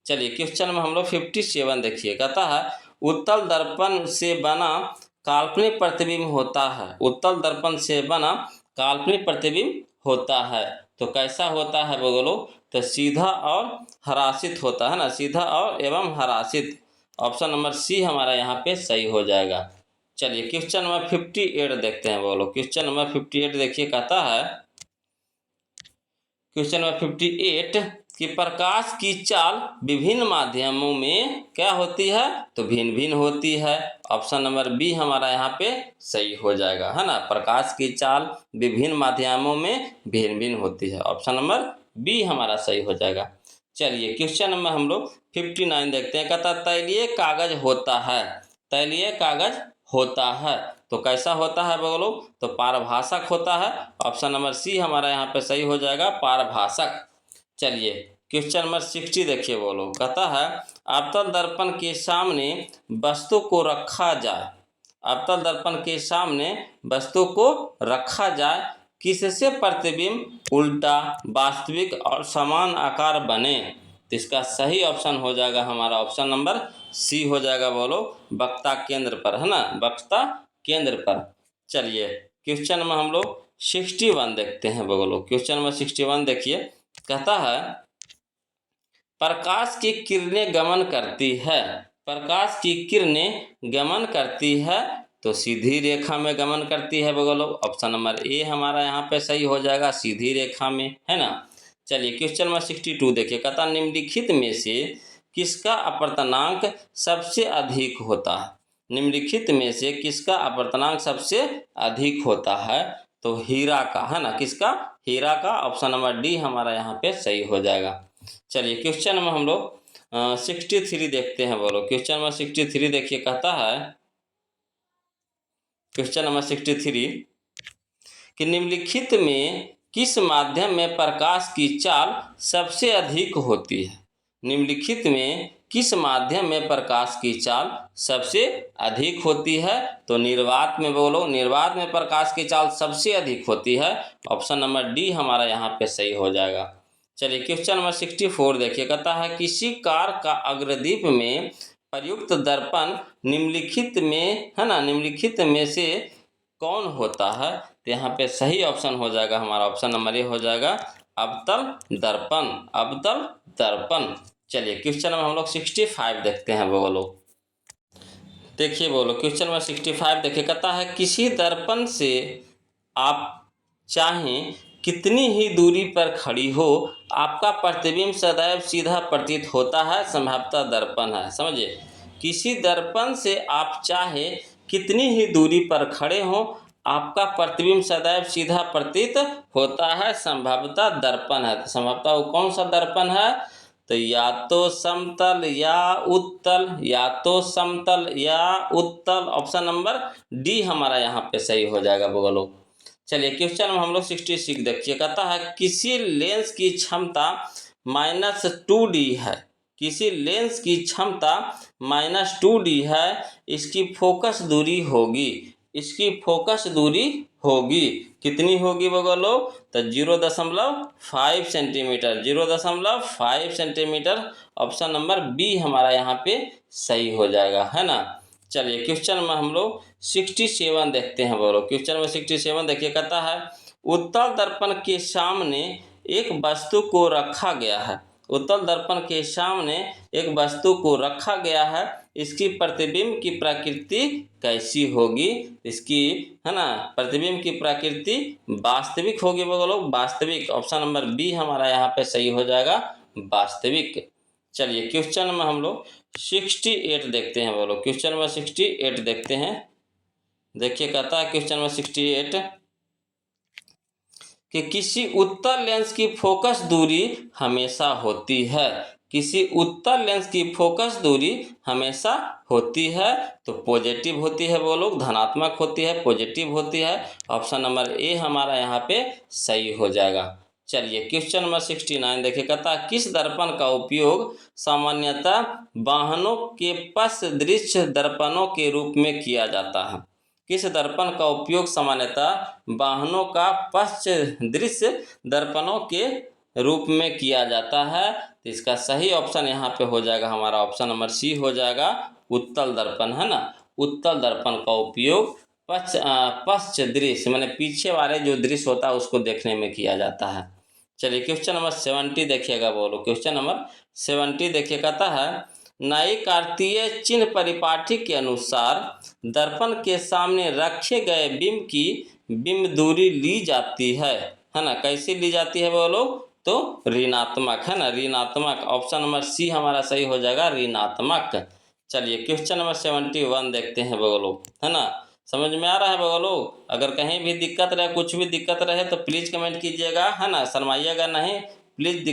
चलिए क्वेश्चन में हम लोग 57 देखिए, कहता है उत्तल दर्पण से बना काल्पनिक प्रतिबिंब होता है, उत्तल दर्पण से बना काल्पनिक प्रतिबिंब होता है, तो कैसा होता है बोलो? तो सीधा और हरासित होता है ना, सीधा और एवं हरासित। ऑप्शन नंबर सी हमारा यहाँ पे सही हो जाएगा। चलिए क्वेश्चन नंबर 58 देखते हैं। बोलो क्वेश्चन नंबर 58 देखिए, कहता है क्वेश्चन नंबर 58 कि प्रकाश की चाल विभिन्न माध्यमों में क्या होती है? तो भिन्न भिन्न होती है। ऑप्शन नंबर बी हमारा यहाँ पे सही हो जाएगा, है ना। प्रकाश की चाल विभिन्न माध्यमों में भिन्न भिन्न होती है। ऑप्शन नंबर बी हमारा सही हो जाएगा। चलिए क्वेश्चन नंबर हम लोग 59 देखते हैं। कहता तैलीय कागज होता है, तैलीय कागज होता है, तो कैसा होता है बोलो? तो पारभाषक होता है। ऑप्शन नंबर सी हमारा यहाँ पे सही हो जाएगा, पारभाषक। चलिए क्वेश्चन नंबर 60 देखिए। बोलो कहता है अवतल दर्पण के सामने वस्तु को रखा जाए, अवतल दर्पण के सामने वस्तु को रखा जाए, किससे प्रतिबिंब उल्टा, वास्तविक और समान आकार बने? तो इसका सही ऑप्शन हो जाएगा हमारा ऑप्शन नंबर सी हो जाएगा। बोलो वक्ता केंद्र पर, है ना, वक्ता केंद्र पर। चलिए क्वेश्चन में हम लोग 61 देखते हैं। बोलो क्वेश्चन में 61 देखिए, कहता है प्रकाश की किरणें गमन करती है, प्रकाश की किरणें गमन करती है, तो सीधी रेखा में गमन करती है। बोलो ऑप्शन नंबर ए हमारा यहाँ पे सही हो जाएगा, सीधी रेखा में, है ना। चलिए क्वेश्चन नंबर 62 देखिए, कहता निम्नलिखित में से किसका अपवर्तनांक सबसे अधिक होता है? निम्नलिखित में से किसका अपवर्तनांक सबसे अधिक होता है? तो हीरा का, है ना, किसका? हीरा का। ऑप्शन नंबर डी हमारा यहाँ पे सही हो जाएगा। चलिए क्वेश्चन में हम लोग 63 देखते हैं। बोलो क्वेश्चन नंबर 63 देखिए, कहता है क्वेश्चन नंबर 63 कि निम्नलिखित में किस माध्यम में प्रकाश की चाल सबसे अधिक होती है? निम्नलिखित में किस माध्यम में प्रकाश की चाल सबसे अधिक होती है? तो निर्वात में। बोलो निर्वात में प्रकाश की चाल सबसे अधिक होती है। ऑप्शन नंबर डी हमारा यहाँ पे सही हो जाएगा। चलिए क्वेश्चन नंबर 64 देखिए, कहता है किसी कार का अग्रदीप में प्रयुक्त दर्पण निम्नलिखित में, है ना, निम्नलिखित में से कौन होता है? तो यहाँ पे सही ऑप्शन हो जाएगा हमारा ऑप्शन नंबर ए हो जाएगा, अवतल दर्पण, अवतल दर्पण। चलिए क्वेश्चन नंबर हम लोग 65 देखते हैं। बोलो देखिए, बोलो क्वेश्चन नंबर 65 देखिए, कहता है किसी दर्पण से आप चाहें कितनी ही दूरी पर खड़ी हो, आपका प्रतिबिंब सदैव सीधा प्रतीत होता है, संभवतः दर्पण है। समझिए, किसी दर्पण से आप चाहे कितनी ही दूरी पर खड़े हों, आपका प्रतिबिंब सदैव सीधा प्रतीत होता है, संभवतः दर्पण है। संभवतः वो कौन सा दर्पण है? तो या तो समतल या उत्तल, या तो समतल या उत्तल। ऑप्शन नंबर डी हमारा यहाँ पे सही हो जाएगा बगल लोग। चलिए क्वेश्चन में हम लोग 66 देखिए, कहता है किसी लेंस की क्षमता -2D है, किसी लेंस की क्षमता -2D है, इसकी फोकस दूरी होगी, इसकी फोकस दूरी होगी कितनी होगी बगलो? तो 0.5 centimetre, 0.5 centimetre. Option number B हमारा यहाँ पे सही हो जाएगा, है ना। चलिए क्वेश्चन में हम लोग 67 देखते हैं बोलो। क्वेश्चन में 67 देखिए, कहता है उत्तल दर्पण के सामने एक वस्तु को रखा गया है, उत्तल दर्पण के सामने एक वस्तु को रखा गया है, इसकी प्रतिबिंब की प्रकृति कैसी होगी? इसकी, है ना, प्रतिबिंब की प्रकृति वास्तविक होगी बोलो, वास्तविक। ऑप्शन नंबर बी हमारा यहाँ पे सही हो जाएगा, वास्तविक। चलिए क्वेश्चन में हम लोग 68 देखते हैं बोलो। क्वेश्चन में 68 देखते हैं, देखिए कहता है क्वेश्चन में 68 कि किसी उत्तल लेंस की फोकस दूरी हमेशा होती है, किसी उत्तल लेंस की फोकस दूरी हमेशा होती है, तो पॉजिटिव होती है वो लोग, धनात्मक होती है, पॉजिटिव होती है। ऑप्शन नंबर ए हमारा यहाँ पे सही हो जाएगा। चलिए क्वेश्चन नंबर 69 देखिए, कहता है किस दर्पण का उपयोग सामान्यतः वाहनों के पश्च दृश्य दर्पणों के रूप में किया जाता है? किस दर्पण का उपयोग सामान्यतः वाहनों का पश्च दृश्य दर्पणों के रूप में किया जाता है? तो इसका सही ऑप्शन यहाँ पे हो जाएगा हमारा, ऑप्शन नंबर सी हो जाएगा, उत्तल दर्पण, है ना। उत्तल दर्पण का उपयोग पश्च दृश्य माने पीछे वाले जो दृश्य होता है उसको देखने में किया जाता है। चलिए क्वेश्चन नंबर 70 देखिएगा बोलो। क्वेश्चन नंबर 70 देखिए, कहता है नई कार्तीय चिन्ह परिपाठी के अनुसार दर्पण के सामने रखे गए बिंब की बिंब दूरी ली जाती है ना, कैसे ली जाती है बोलो? तो ऋणात्मक, है ना, ऋणात्मक। ऑप्शन नंबर सी हमारा सही हो जाएगा, ऋणात्मक। चलिए क्वेश्चन नंबर 71 देखते हैं बोलो, है ना। समझ में आ रहा है बोलो? अगर कहीं भी दिक्कत रहे, कुछ भी दिक्कत रहे तो प्लीज़ कमेंट कीजिएगा, है ना, शर्माइएगा नहीं। प्लीज़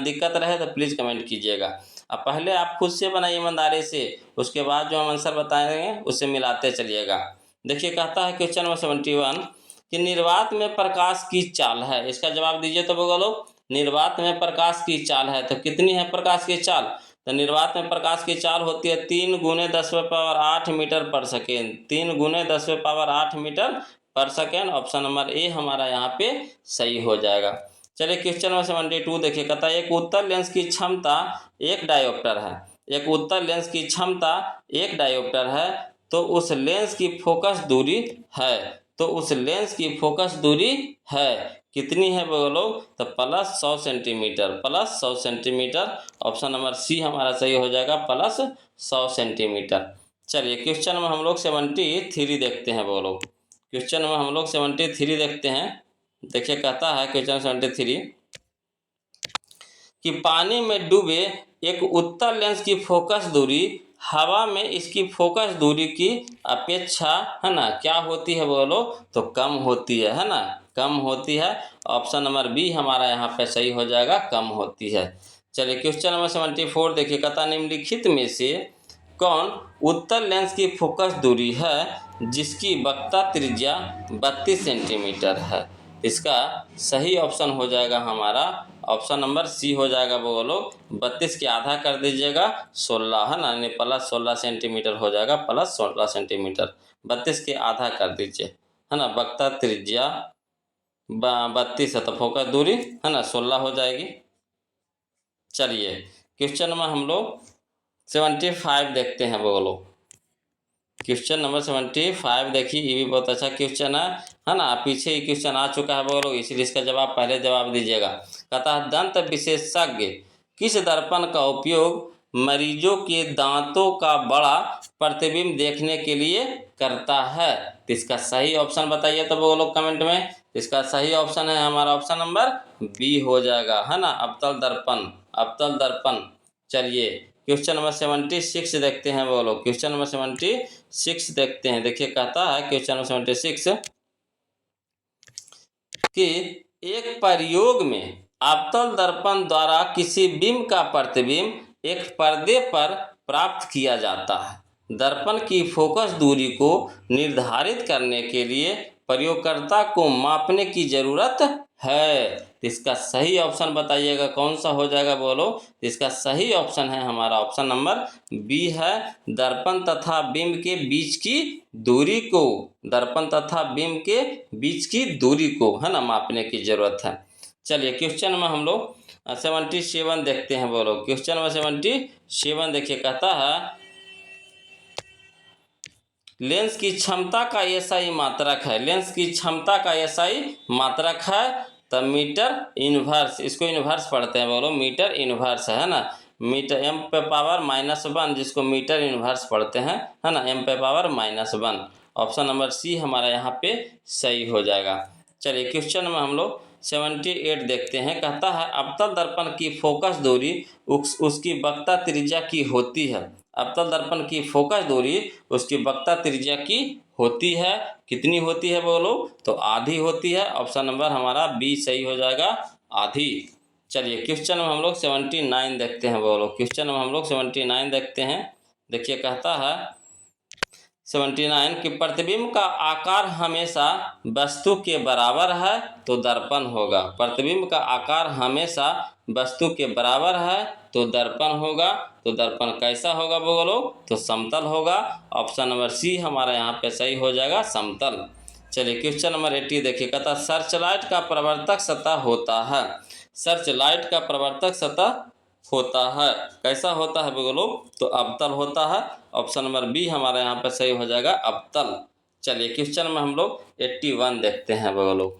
दिक्कत रहे तो प्लीज़ कमेंट कीजिएगा। अब पहले आप खुद से बनाइए ईमानदारी से, उसके बाद जो हम आंसर बताएंगे उससे मिलाते चलिएगा। देखिए कहता है क्वेश्चन नंबर 71 कि निर्वात में प्रकाश की चाल है, इसका जवाब दीजिए तो बोलो। निर्वात में प्रकाश की चाल है तो कितनी है प्रकाश की चाल? तो निर्वात में प्रकाश की चाल होती है 3 × 10⁸ मीटर पर सेकेंड, 3 × 10⁸ मीटर पर सेकेंड। ऑप्शन नंबर ए हमारा यहाँ पे सही हो जाएगा। चलिए क्वेश्चन नंबर 72 देखिए, कहता है एक उत्तल लेंस की क्षमता 1 डायोप्टर है, एक उत्तल लेंस की क्षमता 1 डायोप्टर है, तो उस लेंस की फोकस दूरी है, तो उस लेंस की फोकस दूरी है कितनी है बोलो? तो +100 centimetre, +100 centimetre. Option number C हमारा सही हो जाएगा, +100 सेंटीमीटर। चलिए क्वेश्चन में हम लोग 73 देखते हैं बोलो। क्वेश्चन में हम लोग 73 देखते हैं, देखिए कहता है क्वेश्चन 73 कि पानी में डूबे एक उत्तल लेंस की फोकस दूरी हवा में इसकी फोकस दूरी की अपेक्षा, है ना, क्या होती है बोलो? तो कम होती है ना, कम होती है। ऑप्शन नंबर बी हमारा यहाँ पे सही हो जाएगा, कम होती है। चलिए क्वेश्चन नंबर 74 देखिए, कहता निम्नलिखित में से कौन उत्तल लेंस की फोकस दूरी है जिसकी वक्रता त्रिज्या 32 सेंटीमीटर है? इसका सही ऑप्शन हो जाएगा हमारा, ऑप्शन नंबर सी हो जाएगा बोलो। 32 के आधा कर दीजिएगा 16, है ना, यानी +16 सेंटीमीटर हो जाएगा, +16 सेंटीमीटर। 32 के आधा कर दीजिए, है ना, वक्रता त्रिज्या 32 है तो फोकस दूरी, है ना, 16 हो जाएगी। चलिए क्वेश्चन में हम लोग 75 देखते हैं बोलो। क्वेश्चन नंबर 75 देखिए, ये भी बहुत अच्छा क्वेश्चन है ना, पीछे ही क्वेश्चन आ चुका है बोलो, इसलिए इसका जवाब पहले जवाब दीजिएगा। कहता है दंत विशेषज्ञ किस दर्पण का उपयोग मरीजों के दांतों का बड़ा प्रतिबिंब देखने के लिए करता है? तो इसका सही ऑप्शन बताइए तो बोलो कमेंट में। इसका सही ऑप्शन है हमारा ऑप्शन नंबर बी हो जाएगा, है ना, अवतल दर्पण, अवतल दर्पण। चलिए क्वेश्चन नंबर 76 देखते हैं बोलो। क्वेश्चन नंबर 76 देखते हैं, देखिए कहता है क्वेश्चन नंबर 76 कि एक प्रयोग में अवतल दर्पण द्वारा किसी बिंब का प्रतिबिंब एक पर्दे पर प्राप्त किया जाता है। दर्पण की फोकस दूरी को निर्धारित करने के लिए प्रयोगकर्ता को मापने की जरूरत है। तो इसका सही ऑप्शन बताइएगा कौन सा हो जाएगा बोलो। तो इसका सही ऑप्शन है हमारा ऑप्शन नंबर बी है, दर्पण तथा बिंब के बीच की दूरी को, दर्पण तथा बिंब के बीच की दूरी को है ना मापने की जरूरत है। चलिए क्वेश्चन में हम लोग 77 देखते हैं बोलो। क्वेश्चन में 77 देखिए, कहता है लेंस की क्षमता का एसआई मात्रक है। लेंस की क्षमता का एसआई मात्रक है तो मीटर इनवर्स, इसको इनवर्स पढ़ते हैं बोलो, मीटर इनवर्स है ना। मीटर एम पे पावर -1 जिसको मीटर इनवर्स पढ़ते हैं है ना, एम पे पावर -1। ऑप्शन नंबर सी हमारा यहाँ पे सही हो जाएगा। चलिए क्वेश्चन में हम लोग 78 देखते हैं, कहता है अवतल दर्पण की फोकस दूरी उसकी वक्रता त्रिज्या की होती है। अवतल दर्पण की फोकस दूरी उसकी वक्रता त्रिज्या की होती है, कितनी होती है बोलो, तो आधी होती है। ऑप्शन नंबर हमारा बी सही हो जाएगा, आधी। चलिए क्वेश्चन में हम लोग 79 देखते हैं बोलो। क्वेश्चन में हम लोग 79 देखते हैं, देखिए कहता है 79 कि प्रतिबिंब का आकार हमेशा वस्तु के बराबर है तो दर्पण होगा। प्रतिबिंब का आकार हमेशा वस्तु के बराबर है तो दर्पण होगा। तो दर्पण कैसा होगा बोलो, तो समतल होगा। ऑप्शन नंबर सी हमारा यहाँ पे सही हो जाएगा, समतल। चलिए क्वेश्चन नंबर 80 देखिए, कहता सर्च लाइट का प्रवर्तक सतह होता है। सर्च लाइट का प्रवर्तक सतह होता है, कैसा होता है बोलो, तो अवतल होता है। ऑप्शन नंबर बी हमारा यहाँ पर सही हो जाएगा, अवतल। चलिए क्वेश्चन में हम लोग 81 देखते हैं बोलो।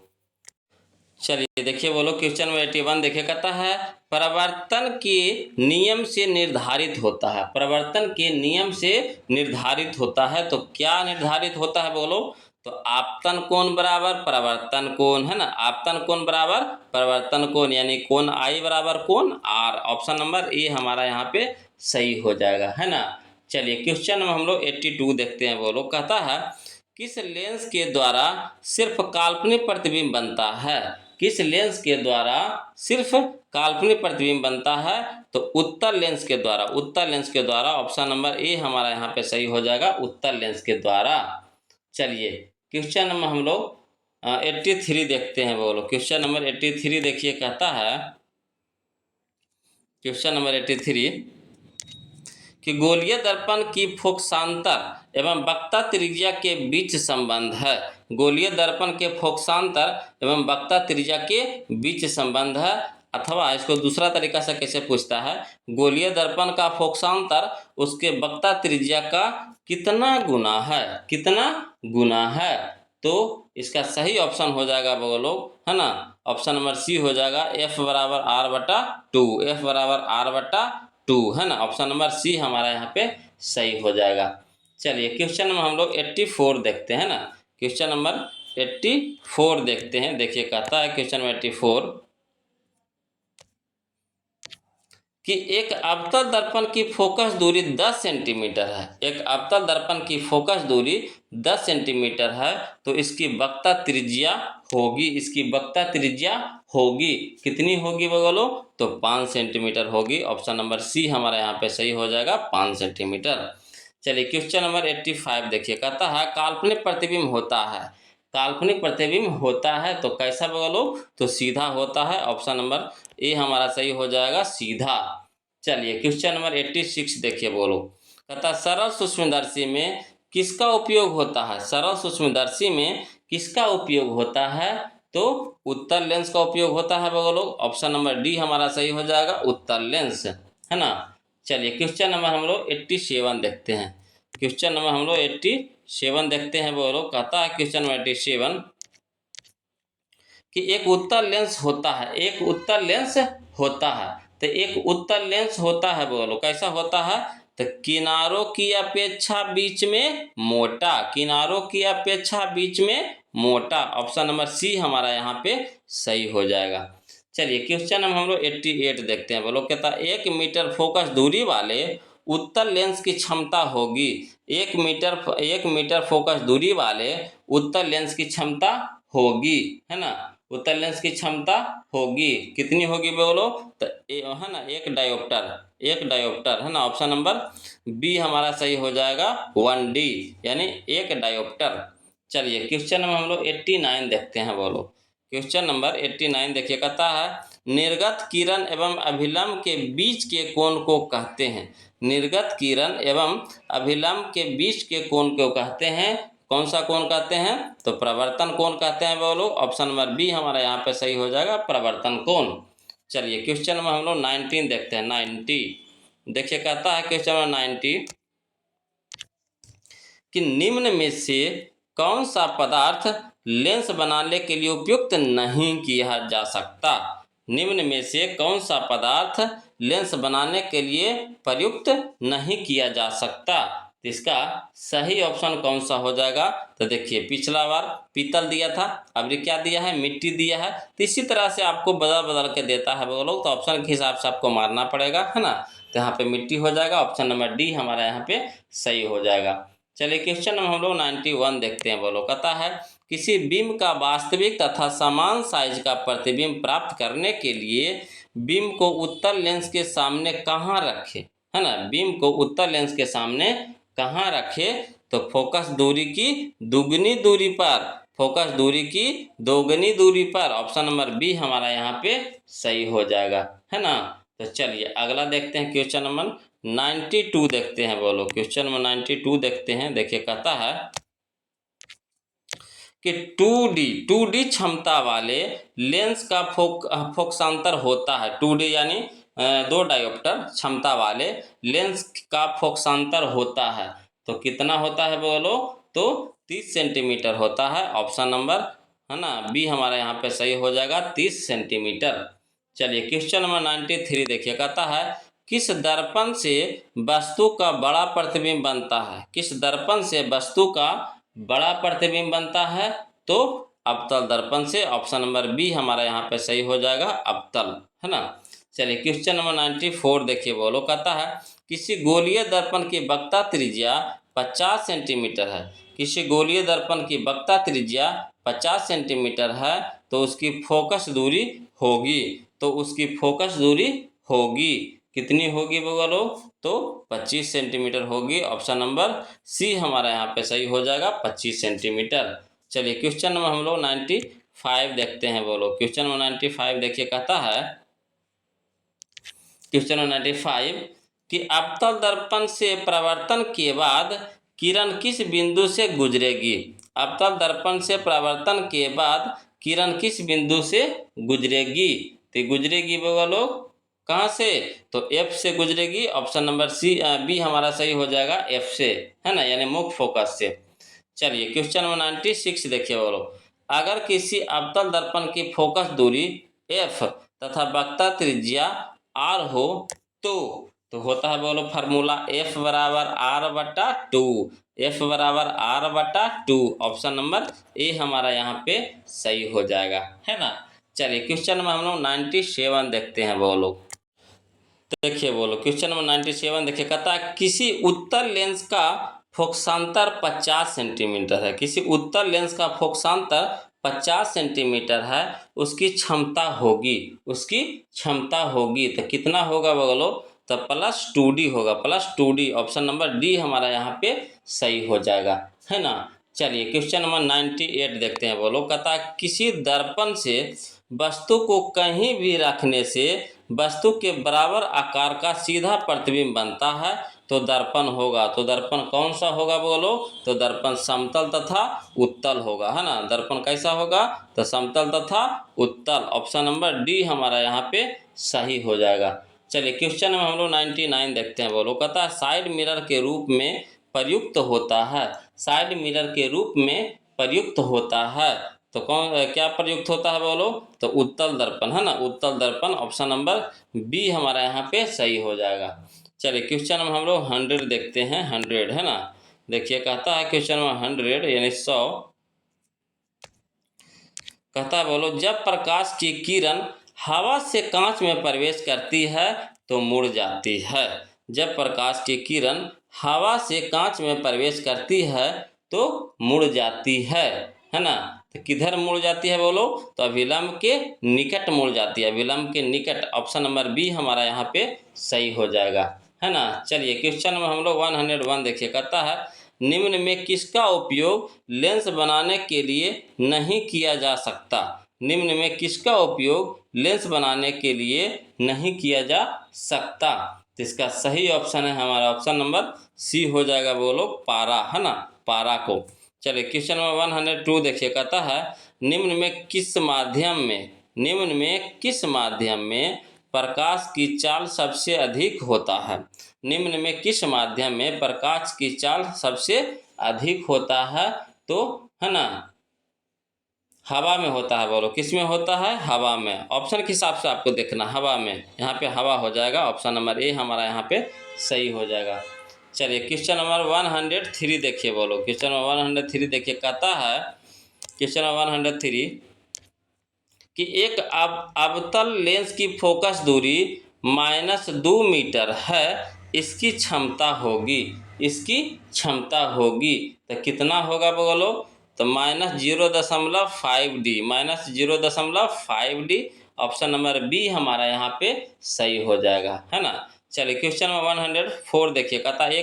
चलिए देखिए बोलो, क्वेश्चन में 81 देखिए, कहता है प्रवर्तन के नियम से निर्धारित होता है। प्रवर्तन के नियम से निर्धारित होता है तो क्या निर्धारित होता है बोलो, तो आपतन कोण बराबर प्रवर्तन कोण है ना। आपतन कोण बराबर प्रवर्तन कोण, यानी कोण आई बराबर कोण आर। ऑप्शन नंबर ए हमारा यहाँ पे सही हो जाएगा है ना। चलिए क्वेश्चन में हम लोग 82 देखते हैं बोलो, कहता है किस लेंस के द्वारा सिर्फ काल्पनिक प्रतिबिंब बनता है। किस लेंस के द्वारा सिर्फ काल्पनिक प्रतिबिंब बनता है, तो उत्तल लेंस के द्वारा। उत्तल लेंस के द्वारा, ऑप्शन नंबर ए हमारा यहाँ पे सही हो जाएगा, उत्तल लेंस के द्वारा। चलिए क्वेश्चन में हम लोग 83 देखते हैं बोलो। क्वेश्चन नंबर 83 देखिए, कहता है क्वेश्चन नंबर 83 कि गोलीय दर्पण की फोकसांतर एवं वक्रता त्रिज्या के बीच संबंध है। गोलीय दर्पण के फोकसांतर एवं वक्रता त्रिज्या के बीच संबंध है, अथवा इसको दूसरा तरीका से कैसे पूछता है, गोलीय दर्पण का फोकसांतर उसके वक्रता त्रिज्या का कितना गुना है, कितना गुना है। तो इसका सही ऑप्शन हो जाएगा बोलो है ना, ऑप्शन नंबर सी हो जाएगा, F बराबर R/2। F बराबर R/2 है ना। ऑप्शन नंबर सी हमारा यहाँ पे सही हो जाएगा। चलिए क्वेश्चन में हम लोग 84 देखते हैं ना। क्वेश्चन नंबर 84 देखते हैं, देखिए कहता है क्वेश्चन में 84 कि एक अवतल दर्पण की फोकस दूरी 10 सेंटीमीटर है। एक अवतल दर्पण की फोकस दूरी 10 सेंटीमीटर है तो इसकी वक्रता त्रिज्या होगी, इसकी वक्रता त्रिज्या होगी, कितनी होगी बोलो, तो 5 सेंटीमीटर होगी। ऑप्शन नंबर सी हमारा यहाँ पे सही हो जाएगा, 5 सेंटीमीटर। चलिए क्वेश्चन नंबर 85 देखिए, कहता है काल्पनिक प्रतिबिंब होता है। काल्पनिक प्रतिबिंब होता है तो कैसा बोलो, तो सीधा होता है। ऑप्शन नंबर ए हमारा सही हो जाएगा, सीधा। चलिए क्वेश्चन नंबर 86 देखिए बोलो, कहता सरल सूक्ष्मदर्शी में किसका उपयोग होता है। सरल सूक्ष्मदर्शी में किसका उपयोग होता है, तो उत्तल लेंस का उपयोग होता है बोलो। ऑप्शन नंबर डी हमारा सही हो जाएगा, उत्तल लेंस है ना। चलिए क्वेश्चन नंबर हम लोग 87 देखते हैं। क्वेश्चन नंबर हम लोग 87 देखते हैं बोलो, कहता है क्वेश्चन नंबर 87 कि एक उत्तल लेंस होता है। एक उत्तल लेंस होता है तो एक उत्तल लेंस होता है बोलो, कैसा होता है, तो किनारों की अपेक्षा बीच में मोटा, किनारों की अपेक्षा बीच में मोटा। ऑप्शन नंबर सी हमारा यहाँ पे सही हो जाएगा। चलिए क्वेश्चन नंबर हम लोग 88 देखते हैं बोलो, कहता 1 मीटर फोकस दूरी वाले उत्तल लेंस की क्षमता होगी। 1 मीटर फोकस दूरी वाले उत्तल लेंस की क्षमता होगी है ना। उत्तल लेंस की क्षमता होगी, कितनी होगी बोलो? तो है ना, एक डायोप्टर है ना। ऑप्शन नंबर बी हमारा सही हो जाएगा 1D, यानी एक डायोप्टर। चलिए क्वेश्चन नंबर हम लोग 89 देखते हैं, बोलो। क्वेश्चन नंबर 89 देखिए, कहता है निर्गत किरण एवं अभिलंब के बीच के कोण को कहते हैं। निर्गत किरण एवं अभिलंब के बीच के कोण को कहते हैं, कौन सा कोण कहते हैं? तो प्रवर्तन कोण कहते हैं, बोलो। ऑप्शन नंबर बी हमारा यहाँ पे सही हो जाएगा, प्रवर्तन कोण। चलिए क्वेश्चन नंबर हम लोग 19 देखते हैं, 90 देखिए, कहता है क्वेश्चन नंबर 90 कि निम्न में से कौन सा पदार्थ लेंस बनाने के लिए उपयुक्त नहीं किया जा सकता? निम्न में से कौन सा पदार्थ लेंस बनाने के लिए प्रयुक्त नहीं किया जा सकता? तो इसका सही ऑप्शन कौन सा हो जाएगा? तो देखिए, पिछला बार पीतल दिया था, अब ये क्या दिया है? मिट्टी दिया है। तो इसी तरह से आपको बदल बदल के देता है वो लोग, तो ऑप्शन के हिसाब से आपको मारना पड़ेगा, है ना। तो यहाँ पे मिट्टी हो जाएगा, ऑप्शन नंबर डी हमारा यहाँ पे सही हो जाएगा। चलिए क्वेश्चन नंबर हम लोग 91 देखते हैं, बोलो। कहता है किसी बिंब का वास्तविक तथा समान साइज का प्रतिबिंब प्राप्त करने के लिए बिंब को उत्तल लेंस के सामने कहाँ रखें, है ना। बिंब को उत्तल लेंस के सामने कहाँ रखें? तो फोकस दूरी की दुगनी दूरी पर, फोकस दूरी की दोगुनी दूरी पर। ऑप्शन नंबर बी हमारा यहाँ पे सही हो जाएगा, है ना। तो चलिए अगला देखते हैं, क्वेश्चन नंबर 92 देखते हैं, बोलो। क्वेश्चन नंबर 92 देखते हैं, देखिए कहता है कि 2D क्षमता वाले लेंस का फोकसांतर होता है। 2D यानी 2 डायोप्टर क्षमता वाले लेंस का फोकसांतर होता है, तो कितना होता है बोलो? तो 30 सेंटीमीटर होता है। ऑप्शन नंबर, है ना, बी हमारा यहाँ पे सही हो जाएगा, 30 सेंटीमीटर। चलिए क्वेश्चन नंबर 93 देखिए, कहता है किस दर्पण से वस्तु का बड़ा प्रतिबिंब बनता है? किस दर्पण से वस्तु का बड़ा प्रतिबिंब बनता है? तो अवतल दर्पण से। ऑप्शन नंबर बी हमारा यहाँ पे सही हो जाएगा, अवतल, है ना। चलिए क्वेश्चन नंबर 94 देखिए, बोलो। कहता है किसी गोलीय दर्पण की वक्रता त्रिज्या 50 सेंटीमीटर है। किसी गोलीय दर्पण की वक्रता त्रिज्या 50 सेंटीमीटर है, तो उसकी फोकस दूरी होगी, तो उसकी फोकस दूरी होगी, कितनी होगी बोलो? तो 25 सेंटीमीटर होगी। ऑप्शन नंबर सी हमारा यहाँ पे सही हो जाएगा, 25 सेंटीमीटर। चलिए क्वेश्चन नंबर हम लोग 95 देखते हैं, बोलो। क्वेश्चन नंबर 95 देखिए, कहता है क्वेश्चन नंबर 95 कि अवतल दर्पण से परावर्तन के बाद किरण किस बिंदु से गुजरेगी? अवतल दर्पण से परावर्तन के बाद किरण किस बिंदु से गुजरेगी? तो गुजरेगी बोलो कहाँ से? तो एफ से गुजरेगी। ऑप्शन नंबर बी हमारा सही हो जाएगा, एफ से, है ना, यानी मुख्य फोकस से। चलिए क्वेश्चन नंबर 96 देखिए, बोलो। अगर किसी अवतल दर्पण की फोकस दूरी एफ तथा वक्रता त्रिज्या आर हो तो होता है बोलो फार्मूला एफ बराबर आर बटा 2, एफ बराबर आर बटा 2। ऑप्शन नंबर ए हमारा यहाँ पे सही हो जाएगा, है ना। चलिए क्वेश्चन नंबर हम लोग 97 देखते हैं, बोलो। देखिए बोलो, क्वेश्चन नंबर 97 देखिए, कहता है किसी उत्तल लेंस का फोकसांतर 50 सेंटीमीटर है। किसी उत्तल लेंस का फोकसांतर 50 सेंटीमीटर है, उसकी क्षमता होगी, उसकी क्षमता होगी, तो कितना होगा बोलो? तो +2D होगा, +2D। ऑप्शन नंबर डी हमारा यहाँ पे सही हो जाएगा, है ना। चलिए क्वेश्चन नंबर 98 देखते हैं, बोलो। कहता है किसी दर्पण से वस्तु को कहीं भी रखने से वस्तु के बराबर आकार का सीधा प्रतिबिंब बनता है, तो दर्पण होगा। तो दर्पण कौन सा होगा बोलो? तो दर्पण समतल तथा उत्तल होगा, है ना। दर्पण कैसा होगा? तो समतल तथा उत्तल। ऑप्शन नंबर डी हमारा यहाँ पे सही हो जाएगा। चलिए क्वेश्चन में हम लोग 99 देखते हैं, बोलो। कहता है साइड मिरर के रूप में प्रयुक्त होता है। साइड मिरर के रूप में प्रयुक्त होता है, तो कौन क्या प्रयुक्त होता है बोलो? तो उत्तल दर्पण, है ना, उत्तल दर्पण। ऑप्शन नंबर बी हमारा यहाँ पे सही हो जाएगा। चलिए क्वेश्चन नंबर हम लोग 100 देखते हैं, 100, है ना। देखिए कहता है क्वेश्चन नंबर 100 यानी 100, कहता है बोलो जब प्रकाश की किरण हवा से कांच में प्रवेश करती है तो मुड़ जाती है। जब प्रकाश की किरण हवा से कांच में प्रवेश करती है तो मुड़ जाती है ना। तो किधर मुड़ जाती है बोलो, तो अभिलंब के निकट मुड़ जाती है, अभिलंब के निकट। ऑप्शन नंबर बी हमारा यहाँ पे सही हो जाएगा, है ना। चलिए क्वेश्चन में हम लोग 101 देखिए, कहता है निम्न में किसका उपयोग लेंस बनाने के लिए नहीं किया जा सकता। निम्न में किसका उपयोग लेंस बनाने के लिए नहीं किया जा सकता। तो इसका सही ऑप्शन है हमारा ऑप्शन नंबर सी हो जाएगा बोलो, पारा, है ना, पारा को। चलिए क्वेश्चन नंबर 102 देखिए, कहता है निम्न में किस माध्यम में, निम्न में किस माध्यम में प्रकाश की चाल सबसे अधिक होता है। निम्न में किस माध्यम में प्रकाश की चाल सबसे अधिक होता है, तो है ना हवा में होता है बोलो, किस में होता है, हवा में। ऑप्शन के हिसाब से आपको देखना, हवा में, यहाँ पे हवा हो जाएगा, ऑप्शन नंबर ए हमारा यहाँ पे सही हो जाएगा। चलिए क्वेश्चन नंबर 103 देखिए बोलो, क्वेश्चन नंबर 103 देखिए, कहता है क्वेश्चन नंबर 103 कि एक अवतल लेंस की फोकस दूरी -2 मीटर है, इसकी क्षमता होगी, इसकी क्षमता होगी, तो कितना होगा बोलो, तो -0.5D, -0.5D, option number B हमारा यहाँ पे सही हो जाएगा, है ना। चलिए क्वेश्चन नंबर 104 देखिए, कहता है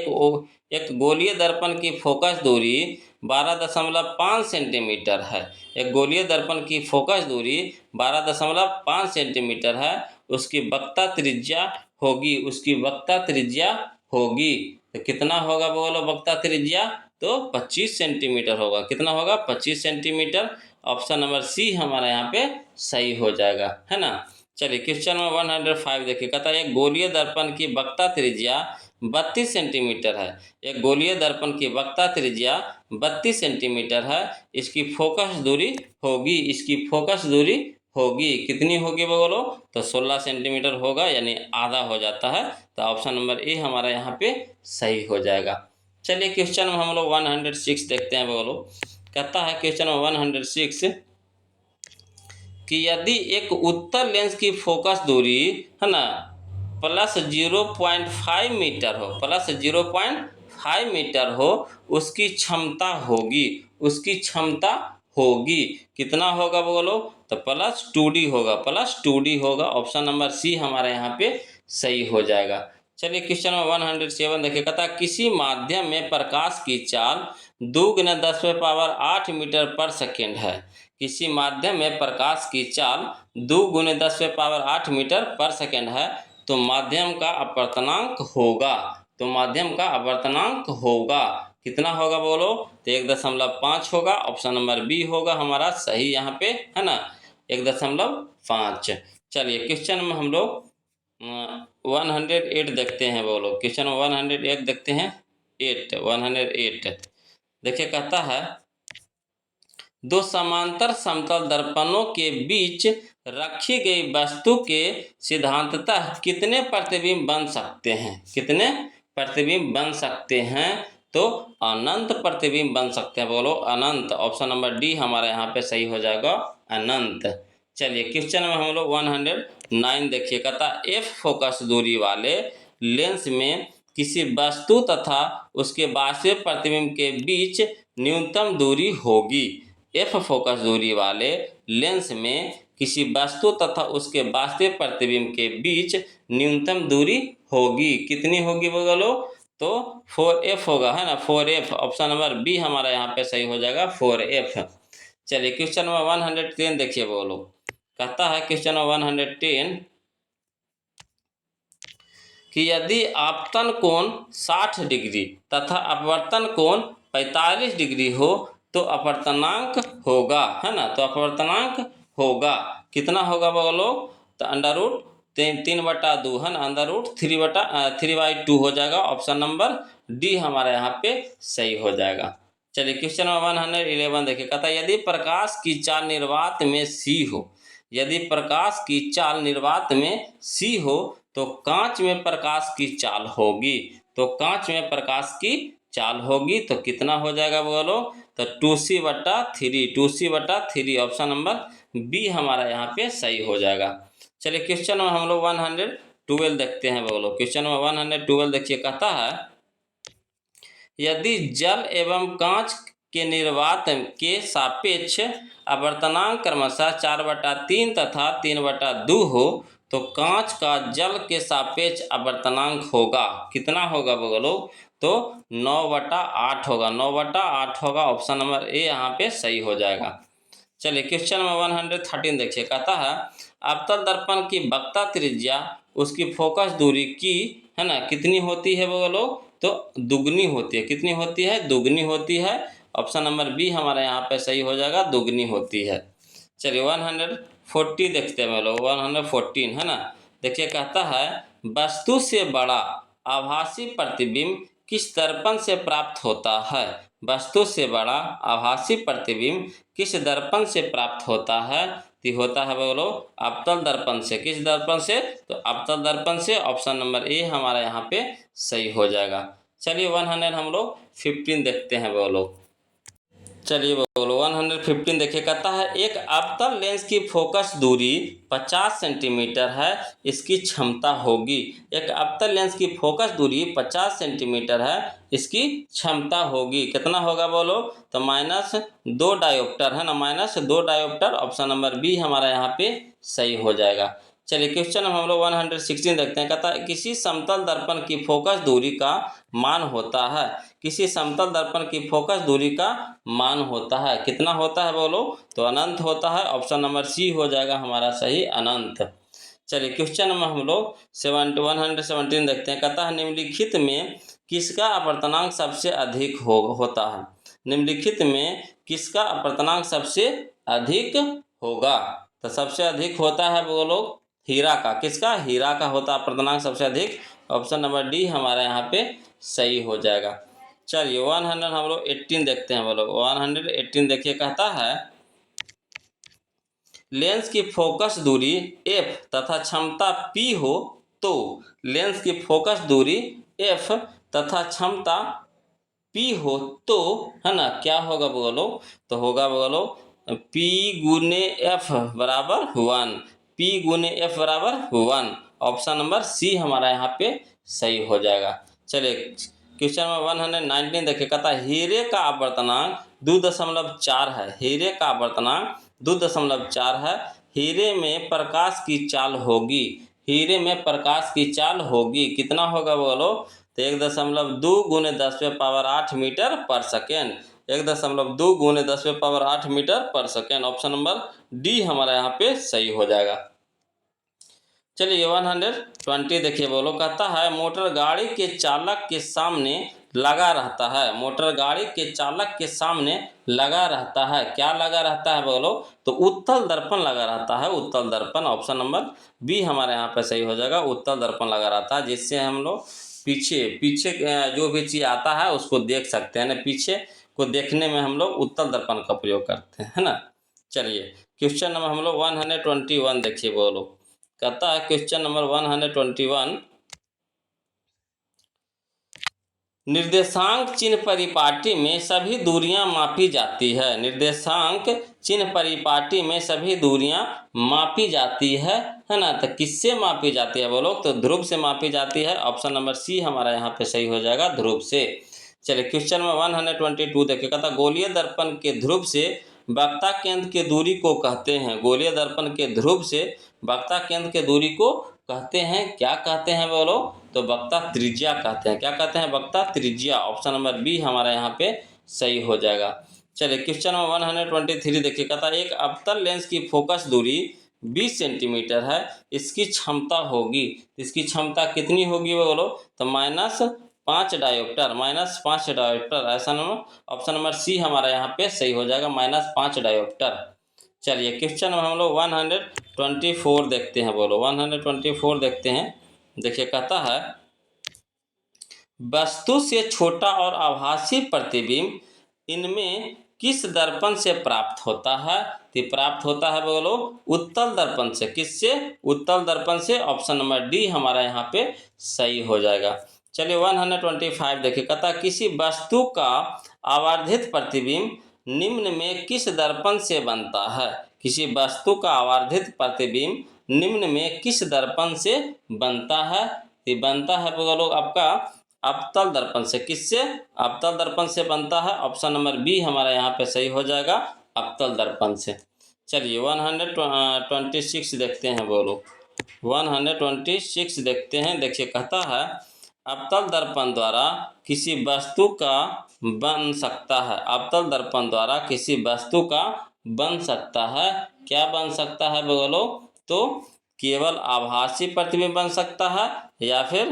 एक गोलीय दर्पण की फोकस दूरी 12.5 सेंटीमीटर है। एक गोलीय दर्पण की फोकस दूरी 12.5 सेंटीमीटर है, उसकी वक्रता त्रिज्या होगी, उसकी वक्रता त्रिज्या होगी, तो कितना होगा बोलो वक्रता त्रिज्या, तो 25 सेंटीमीटर होगा, कितना होगा 25 सेंटीमीटर, ऑप्शन नंबर सी हमारा यहाँ पे सही हो जाएगा, है ना। चलिए क्वेश्चन नंबर 105 देखिए, कहता है एक गोलीय दर्पण की वक्रता त्रिज्या 32 सेंटीमीटर है। एक गोलीय दर्पण की वक्रता त्रिज्या 32 सेंटीमीटर है, इसकी फोकस दूरी होगी, इसकी फोकस दूरी होगी, कितनी होगी बोलो, तो 16 सेंटीमीटर होगा, यानी आधा हो जाता है, तो ऑप्शन नंबर ए हमारा यहाँ पे सही हो जाएगा। चलिए क्वेश्चन में हम लोग 106 देखते हैं बोलो, कहता है क्वेश्चन 106 कि यदि एक उत्तल लेंस की फोकस दूरी, है ना, +0.5 मीटर हो, +0.5 मीटर हो, उसकी क्षमता होगी, उसकी क्षमता होगी, कितना होगा बोलो, तो +2D होगा, +2D होगा, ऑप्शन नंबर सी हमारे यहाँ पे सही हो जाएगा। चलिए क्वेश्चन नंबर 107 देखिए, कहता है किसी माध्यम में प्रकाश की चाल 2 × 10⁸ मीटर पर सेकेंड है। किसी माध्यम में प्रकाश की चाल 2 × 10⁸ मीटर पर सेकेंड है, तो माध्यम का अपवर्तनांक होगा, तो माध्यम का अपवर्तनांक होगा, कितना होगा बोलो, तो 1.5 होगा, ऑप्शन नंबर बी होगा हमारा सही यहाँ पे, है ना, 1.5। चलिए क्वेश्चन में हम लोग 108 देखते हैं बोलो, क्वेश्चन 108 देखते हैं, 108 देखिए, कहता है दो समांतर समतल दर्पणों के बीच रखी गई वस्तु के सिद्धांततः कितने प्रतिबिंब बन सकते हैं, कितने प्रतिबिंब बन सकते हैं, तो अनंत प्रतिबिंब बन सकते हैं बोलो, अनंत, ऑप्शन नंबर डी हमारा यहाँ पे सही हो जाएगा, अनंत। चलिए क्वेश्चन में हम लोग 109 देखिए, कहता एफ फोकस दूरी वाले लेंस में किसी वस्तु तथा उसके वास्तविक प्रतिबिंब के बीच न्यूनतम दूरी होगी। एफ फोकस दूरी वाले लेंस में किसी वस्तु तथा उसके वास्तविक प्रतिबिंब के बीच न्यूनतम दूरी होगी, कितनी होगी बोलो, तो 4F होगा, है ना, 4F, ऑप्शन नंबर बी हमारा यहाँ पे सही हो जाएगा, 4F। चलिए क्वेश्चन नंबर 110 देखिए बोलो, कहता है क्वेश्चन नंबर 110 कि यदि आपतन कोण 60 डिग्री तथा अपवर्तन कोण 45 डिग्री हो, तो अपवर्तनांक होगा, है ना, तो अपवर्तनांक होगा, कितना होगा बोलो, तो √3/2, है ना, √3/2 हो जाएगा, ऑप्शन नंबर डी हमारा यहाँ पे सही हो जाएगा। चलिए क्वेश्चन नंबर 111 देखिए, कहता है यदि प्रकाश की चाल निर्वात में सी हो, यदि प्रकाश की चाल निर्वात में सी हो, तो कांच में प्रकाश की चाल होगी, तो कांच में प्रकाश की चाल होगी, तो कितना हो जाएगा बोलो, तो 2C/3, ऑप्शन नंबर बी हमारा यहाँ पे सही हो जाएगा। चलिए क्वेश्चन में हम लोग 112 देखते हैं बोलो, क्वेश्चन में 112 देखिए, कहता है यदि जल एवं कांच के निर्वात के सापेक्ष अपवर्तनांक क्रमशः 4/3 तथा 3/2 हो तो कांच का जल के सापेक्ष अपवर्तनांक होगा। कितना होगा बोलो? तो 9/8 होगा। 9/8 होगा। ऑप्शन नंबर ए यहाँ पे सही हो जाएगा। चलिए क्वेश्चन नंबर 113 देखिए। कहता है अवतल दर्पण की वक्ता त्रिज्या उसकी फोकस दूरी की है ना कितनी होती है बोलो? तो दुगनी होती है। कितनी होती है? दुगनी होती है। ऑप्शन नंबर बी हमारा यहाँ पे सही हो जाएगा, दुगनी होती है। चलिए 140 देखते हैं बोलो। 114 है ना। देखिए कहता है वस्तु से बड़ा आभासी प्रतिबिंब किस दर्पण से प्राप्त होता है? वस्तु से बड़ा आभासी प्रतिबिंब किस दर्पण से प्राप्त होता है? तो होता है बोलो अवतल दर्पण से। किस दर्पण से? तो अवतल दर्पण से। ऑप्शन नंबर ए हमारा यहाँ पे सही हो जाएगा। चलिए 100 हम लोग 15 देखते हैं बोलो। चलिए बोलो 115 देखिए। कहता है एक अवतल लेंस की फोकस दूरी 50 सेंटीमीटर है, इसकी क्षमता होगी। एक अवतल लेंस की फोकस दूरी 50 सेंटीमीटर है, इसकी क्षमता होगी। कितना होगा बोलो? तो -2 डायोप्टर है ना। -2 डायोप्टर। ऑप्शन नंबर बी हमारा यहाँ पे सही हो जाएगा। चलिए क्वेश्चन हम लोग 116 देखते हैं। कहता है किसी समतल दर्पण की फोकस दूरी का मान होता है। किसी समतल दर्पण की फोकस दूरी का मान होता है। कितना होता है बोलो? तो अनंत होता है। ऑप्शन नंबर सी हो जाएगा हमारा सही, अनंत। चलिए क्वेश्चन में हम लोग 117 देखते हैं। कहता है निम्नलिखित में किसका अपवर्तनांक सबसे अधिक होता है? निम्नलिखित में किसका अपवर्तनांक सबसे अधिक होगा? तो सबसे अधिक होता है बोलो हीरा का। किसका? हीरा का होता है अपवर्तनांक सबसे अधिक। ऑप्शन नंबर डी हमारा यहाँ पे सही हो जाएगा। चलिए 100 हम लोग 18 देखते हैं बोलो। 118 देखिए। कहता है लेंस की फोकस दूरी f तथा क्षमता p हो तो लेंस की फोकस दूरी f तथा क्षमता p हो तो है ना क्या होगा बोलो? तो होगा बोलो p गुने f बराबर 1। p गुने f बराबर 1। ऑप्शन नंबर सी हमारा यहाँ पे सही हो जाएगा। चलिए क्वेश्चन नंबर 119 देखिए। कहता है हीरे का अपवर्तनांक 2.4 है। हीरे का अपवर्तनांक 2.4 है। हीरे में प्रकाश की चाल होगी। हीरे में प्रकाश की चाल होगी। कितना होगा बोलो? तो 1.2 गुने 10⁸ मीटर पर सेकेंड। 1.2 गुने 10⁸ मीटर पर सेकेंड। ऑप्शन नंबर डी हमारा यहाँ पे सही हो जाएगा। चलिए 120 देखिए बोलो। कहता है मोटर गाड़ी के चालक के सामने लगा रहता है। मोटर गाड़ी के चालक के सामने लगा रहता है। क्या लगा रहता है बोलो? तो उत्तल दर्पण लगा रहता है। उत्तल दर्पण। ऑप्शन नंबर बी हमारे यहाँ पे सही हो जाएगा। उत्तल दर्पण लगा रहता है जिससे हम लोग पीछे पीछे जो भी चीज़ आता है उसको देख सकते हैं ना। पीछे को देखने में हम लोग उत्तल दर्पण का प्रयोग करते हैं, है ना। चलिए क्वेश्चन नंबर हम लोग 121 देखिए बोलो। कहता है क्वेश्चन नंबर 121 निर्देशांक चिन्ह परिपाटी में सभी दूरियां मापी जाती है। निर्देशांक चिन्ह परिपाटी में सभी दूरियां मापी जाती है ना। तो किससे मापी जाती है बोलो? तो ध्रुव से मापी जाती है। ऑप्शन नंबर सी हमारा यहाँ पे सही हो जाएगा, ध्रुव से। चलिए क्वेश्चन में 122 देखिए। कहता गोलीय दर्पण के ध्रुव से वक्ता केंद्र के दूरी को कहते हैं। गोलीय दर्पण के ध्रुव से वक्ता केंद्र के दूरी को कहते हैं। क्या कहते हैं बोलो? तो वक्ता त्रिज्या कहते हैं। क्या कहते हैं? वक्ता त्रिज्या। ऑप्शन नंबर बी हमारा यहाँ पे सही हो जाएगा। चलिए क्वेश्चन नंबर 123 देखिए। कहता है एक अवतल लेंस की फोकस दूरी 20 सेंटीमीटर है, इसकी क्षमता होगी। इसकी क्षमता कितनी होगी बोलो? तो -5 डायोप्टर। -5 डायोप्टर। ऐसा नंबर ऑप्शन नंबर सी हमारा यहाँ पे सही हो जाएगा, -5 डायोप्टर। चलिए क्वेश्चन में हम लोग 124 देखते हैं बोलो। 124 देखते हैं। देखिए कहता है वस्तु से छोटा और आभासी प्रतिबिंब इनमें किस दर्पण से प्राप्त होता है? तो प्राप्त होता है बोलो उत्तल दर्पण से। किससे? उत्तल दर्पण से। ऑप्शन नंबर डी हमारा यहाँ पे सही हो जाएगा। चलिए 125 देखिए। कहता है किसी वस्तु का आवर्धित प्रतिबिंब निम्न में किस दर्पण से बनता है? किसी वस्तु का आवर्धित प्रतिबिंब निम्न में किस दर्पण से बनता है? ये बनता है बोलो आपका अवतल दर्पण से। किससे? अवतल दर्पण से बनता है। ऑप्शन नंबर बी हमारा यहाँ पे सही हो जाएगा, अवतल दर्पण से। चलिए 126 देखते हैं बोलो। 126 देखते हैं। देखिए कहता है अवतल दर्पण द्वारा किसी वस्तु का बन सकता है। अवतल दर्पण द्वारा किसी वस्तु का बन सकता है। क्या बन सकता है बोलो? तो केवल आभासी प्रतिबिंब बन सकता है या फिर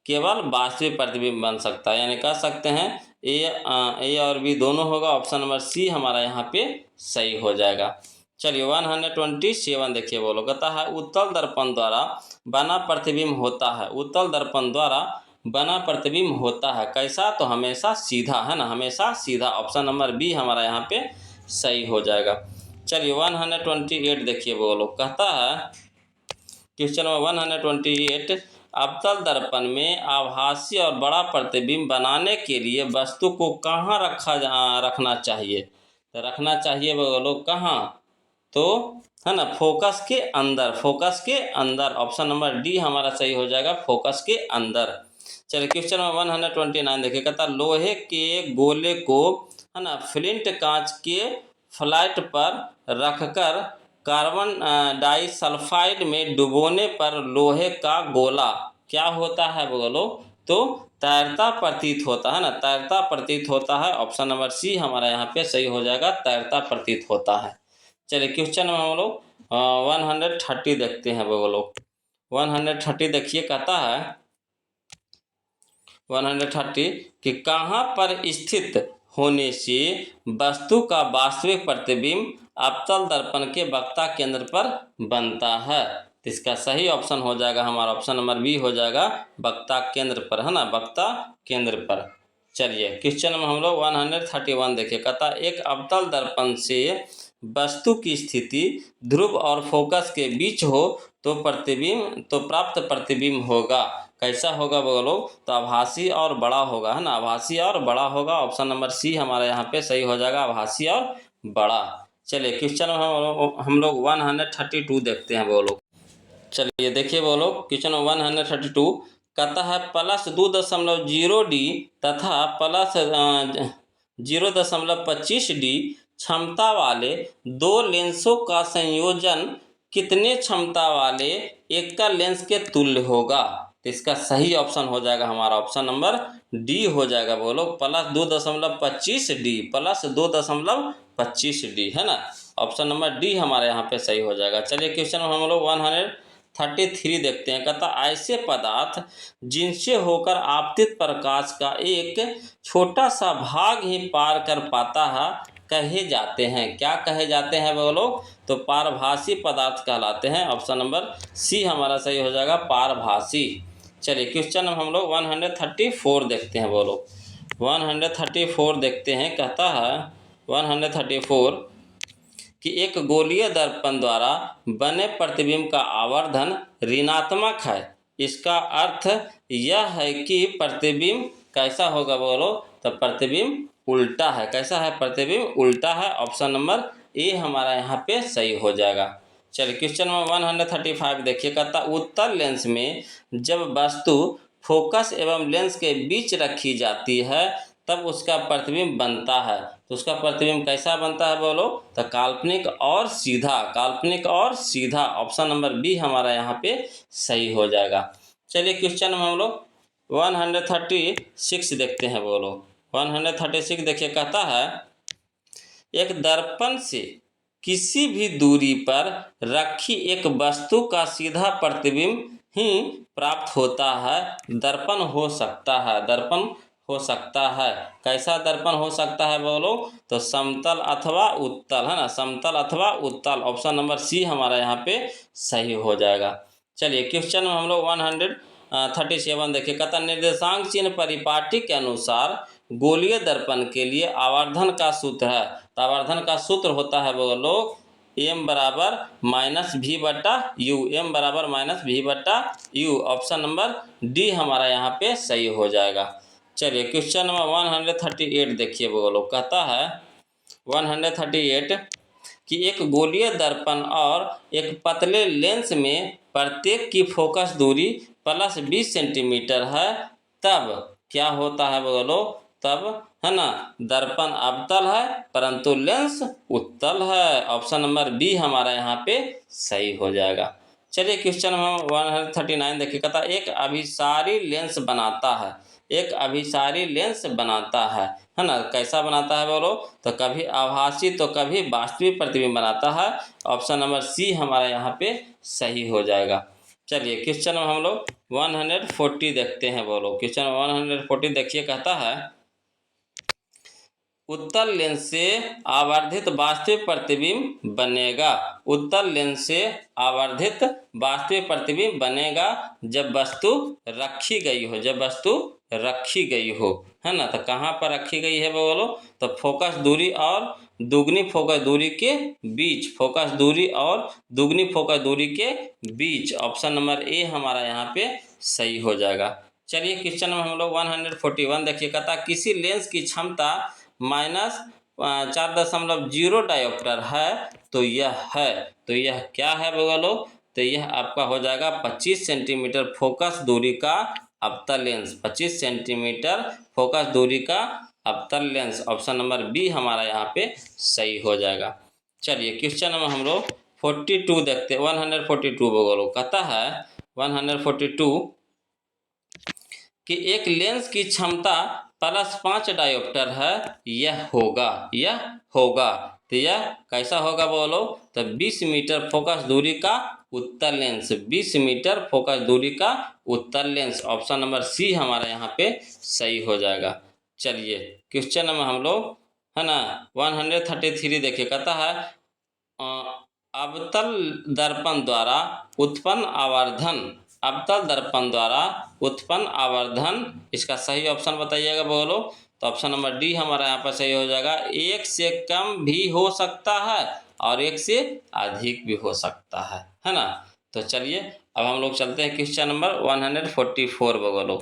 केवल वास्तविक प्रतिबिंब बन सकता है। यानी कह सकते हैं ए और बी दोनों होगा। ऑप्शन नंबर सी हमारा यहाँ पे सही हो जाएगा। चलिए 127 देखिए बोलो। कहता है उत्तल दर्पण द्वारा बना प्रतिबिंब होता है। उत्तल दर्पण द्वारा बना प्रतिबिंब होता है कैसा? तो हमेशा सीधा, है ना, हमेशा सीधा। ऑप्शन नंबर बी हमारा यहाँ पे सही हो जाएगा। चलिए 128 देखिए बोलो। कहता है क्वेश्चन नंबर 128, अवतल दर्पण में आभासी और बड़ा प्रतिबिंब बनाने के लिए वस्तु को कहाँ रखना चाहिए? तो रखना चाहिए बोलो कहाँ? तो है ना, फोकस के अंदर। फोकस के अंदर। ऑप्शन नंबर डी हमारा सही हो जाएगा, फोकस के अंदर। चलिए क्वेश्चन नंबर 129 देखिए। कहता लोहे के गोले को, है ना, फ्लिंट कांच के फ्लैट पर रखकर कार्बन डाइसल्फाइड में डुबोने पर लोहे का गोला क्या होता है बोलो? तो तैरता प्रतीत होता है ना, तैरता प्रतीत होता है। ऑप्शन नंबर सी हमारा यहाँ पे सही हो जाएगा, तैरता प्रतीत होता है। चलिए क्वेश्चन में हम लोग 130 देखते हैं बोलो। 130 देखिए। कहता है 130 कि कहाँ पर स्थित होने से वस्तु का वास्तविक प्रतिबिंब अवतल दर्पण के वक्ता केंद्र पर बनता है। तो इसका सही ऑप्शन हो जाएगा हमारा, ऑप्शन नंबर बी हो जाएगा, वक्ता केंद्र पर, है ना, वक्ता केंद्र पर। चलिए क्वेश्चन में हम लोग 131 देखिए। कहता एक अवतल दर्पण से वस्तु की स्थिति ध्रुव और फोकस के बीच हो तो प्राप्त प्रतिबिंब होगा कैसा होगा बोलो? तो आभासी और बड़ा होगा, है ना, आभासी और बड़ा होगा। ऑप्शन नंबर सी हमारा यहाँ पे सही हो जाएगा, आभासी और बड़ा। चलिए क्वेश्चन हम लोग 132 देखते हैं बोलो। चलिए देखिए बोलो क्वेश्चन 132। कहता है +2.0D तथा +0.25D क्षमता वाले दो लेंसों का संयोजन कितने क्षमता वाले एकल लेंस के तुल्य होगा? तो इसका सही ऑप्शन हो जाएगा हमारा, ऑप्शन नंबर डी हो जाएगा बोलो, +2.25D, +2.25D, है ना। ऑप्शन नंबर डी हमारे यहाँ पे सही हो जाएगा। चलिए क्वेश्चन हम लोग 133 देखते हैं। कहता ऐसे पदार्थ जिनसे होकर आपतित प्रकाश का एक छोटा सा भाग ही पार कर पाता है कहे जाते हैं। क्या कहे जाते हैं बोलो? तो पारभासी पदार्थ कहलाते हैं। ऑप्शन नंबर सी हमारा सही हो जाएगा, पारभासी। चलिए क्वेश्चन हम लोग 134 देखते हैं बोलो। 134 देखते हैं। कहता है 134 कि एक गोलीय दर्पण द्वारा बने प्रतिबिंब का आवर्धन ऋणात्मक है। इसका अर्थ यह है कि प्रतिबिंब कैसा होगा बोलो? तो प्रतिबिंब उल्टा है। कैसा है? प्रतिबिंब उल्टा है। ऑप्शन नंबर ए हमारा यहाँ पे सही हो जाएगा। चलिए क्वेश्चन में 135 देखिए। कहता उत्तल लेंस में जब वस्तु फोकस एवं लेंस के बीच रखी जाती है तब उसका प्रतिबिंब बनता है। तो उसका प्रतिबिंब कैसा बनता है बोलो? तो काल्पनिक और सीधा, काल्पनिक और सीधा। ऑप्शन नंबर बी हमारा यहाँ पे सही हो जाएगा। चलिए क्वेश्चन में हम लोग 136 देखते हैं बोलो। 136 देखिए। कहता है एक दर्पण से किसी भी दूरी पर रखी एक वस्तु का सीधा प्रतिबिंब ही प्राप्त होता है। दर्पण हो सकता है, दर्पण हो सकता है। कैसा दर्पण हो सकता है बोलो? तो समतल अथवा उत्तल, है ना, समतल अथवा उत्तल। ऑप्शन नंबर सी हमारा यहाँ पे सही हो जाएगा। चलिए क्वेश्चन में हम लोग 137 देखिए। कहता निर्देशांक चिन्ह परिपाटी के अनुसार गोलीय दर्पण के लिए आवर्धन का सूत्र है। तो आवर्धन का सूत्र होता है बोलो m बराबर -v/u, m बराबर -v/u। ऑप्शन नंबर डी हमारा यहाँ पे सही हो जाएगा। चलिए क्वेश्चन नंबर 138 देखिए बोलो। कहता है 138 कि एक गोलीय दर्पण और एक पतले लेंस में प्रत्येक की फोकस दूरी +20 सेंटीमीटर है, तब क्या होता है बोलो, तब है ना दर्पण अवतल है परंतु लेंस उत्तल है। ऑप्शन नंबर बी हमारा यहाँ पे सही हो जाएगा। चलिए क्वेश्चन हम 139 देखिए, कहता एक अभिसारी लेंस बनाता है, एक अभिसारी लेंस बनाता है ना, कैसा बनाता है बोलो, तो कभी आभासी तो कभी वास्तविक प्रतिबिंब बनाता है। ऑप्शन नंबर सी हमारा यहाँ पे सही हो जाएगा। चलिए क्वेश्चन में हम लोग 140 देखते हैं बोलो। क्वेश्चन 140 देखिए, कहता है उत्तल लेंस से आवर्धित वास्तविक प्रतिबिंब बनेगा। उत्तल लेंस से आवर्धित वास्तविक प्रतिबिंब बनेगा जब वस्तु रखी गई हो, जब वस्तु रखी गई हो, है ना। तो कहाँ पर रखी गई है बोलो, तो फोकस दूरी और दुगनी फोकस दूरी के बीच, फोकस दूरी और दुगनी फोकस दूरी के बीच। ऑप्शन नंबर ए हमारा यहाँ पे सही हो जाएगा। चलिए क्वेश्चन में हम लोग 141 देखिए, कहता किसी लेंस की क्षमता -4.0 डायोप्टर है तो यह है, तो यह क्या है बोलो, तो यह आपका हो जाएगा 25 सेंटीमीटर फोकस दूरी का अवतल लेंस, 25 सेंटीमीटर फोकस दूरी का अवतल लेंस। ऑप्शन नंबर बी हमारा यहाँ पे सही हो जाएगा। चलिए क्वेश्चन में हम लोग 42 देखते हैं, 142 बोलो, कहता है 142 कि एक लेंस की क्षमता +5 डायोप्टर है, यह होगा, यह होगा, तो यह कैसा होगा बोलो, तो 20 मीटर फोकस दूरी का उत्तल लेंस, 20 मीटर फोकस दूरी का उत्तल लेंस। ऑप्शन नंबर सी हमारा यहाँ पे सही हो जाएगा। चलिए क्वेश्चन में हम लोग है ना 133 देखिए, कहता है अवतल दर्पण द्वारा उत्पन्न आवर्धन, अवतल दर्पण द्वारा उत्पन्न आवर्धन, इसका सही ऑप्शन बताइएगा बोलो। तो ऑप्शन नंबर डी हमारा यहाँ पर सही हो जाएगा। एक से कम भी हो सकता है और एक से अधिक भी हो सकता है ना। तो चलिए अब हम लोग चलते हैं क्वेश्चन नंबर 144 बोलो।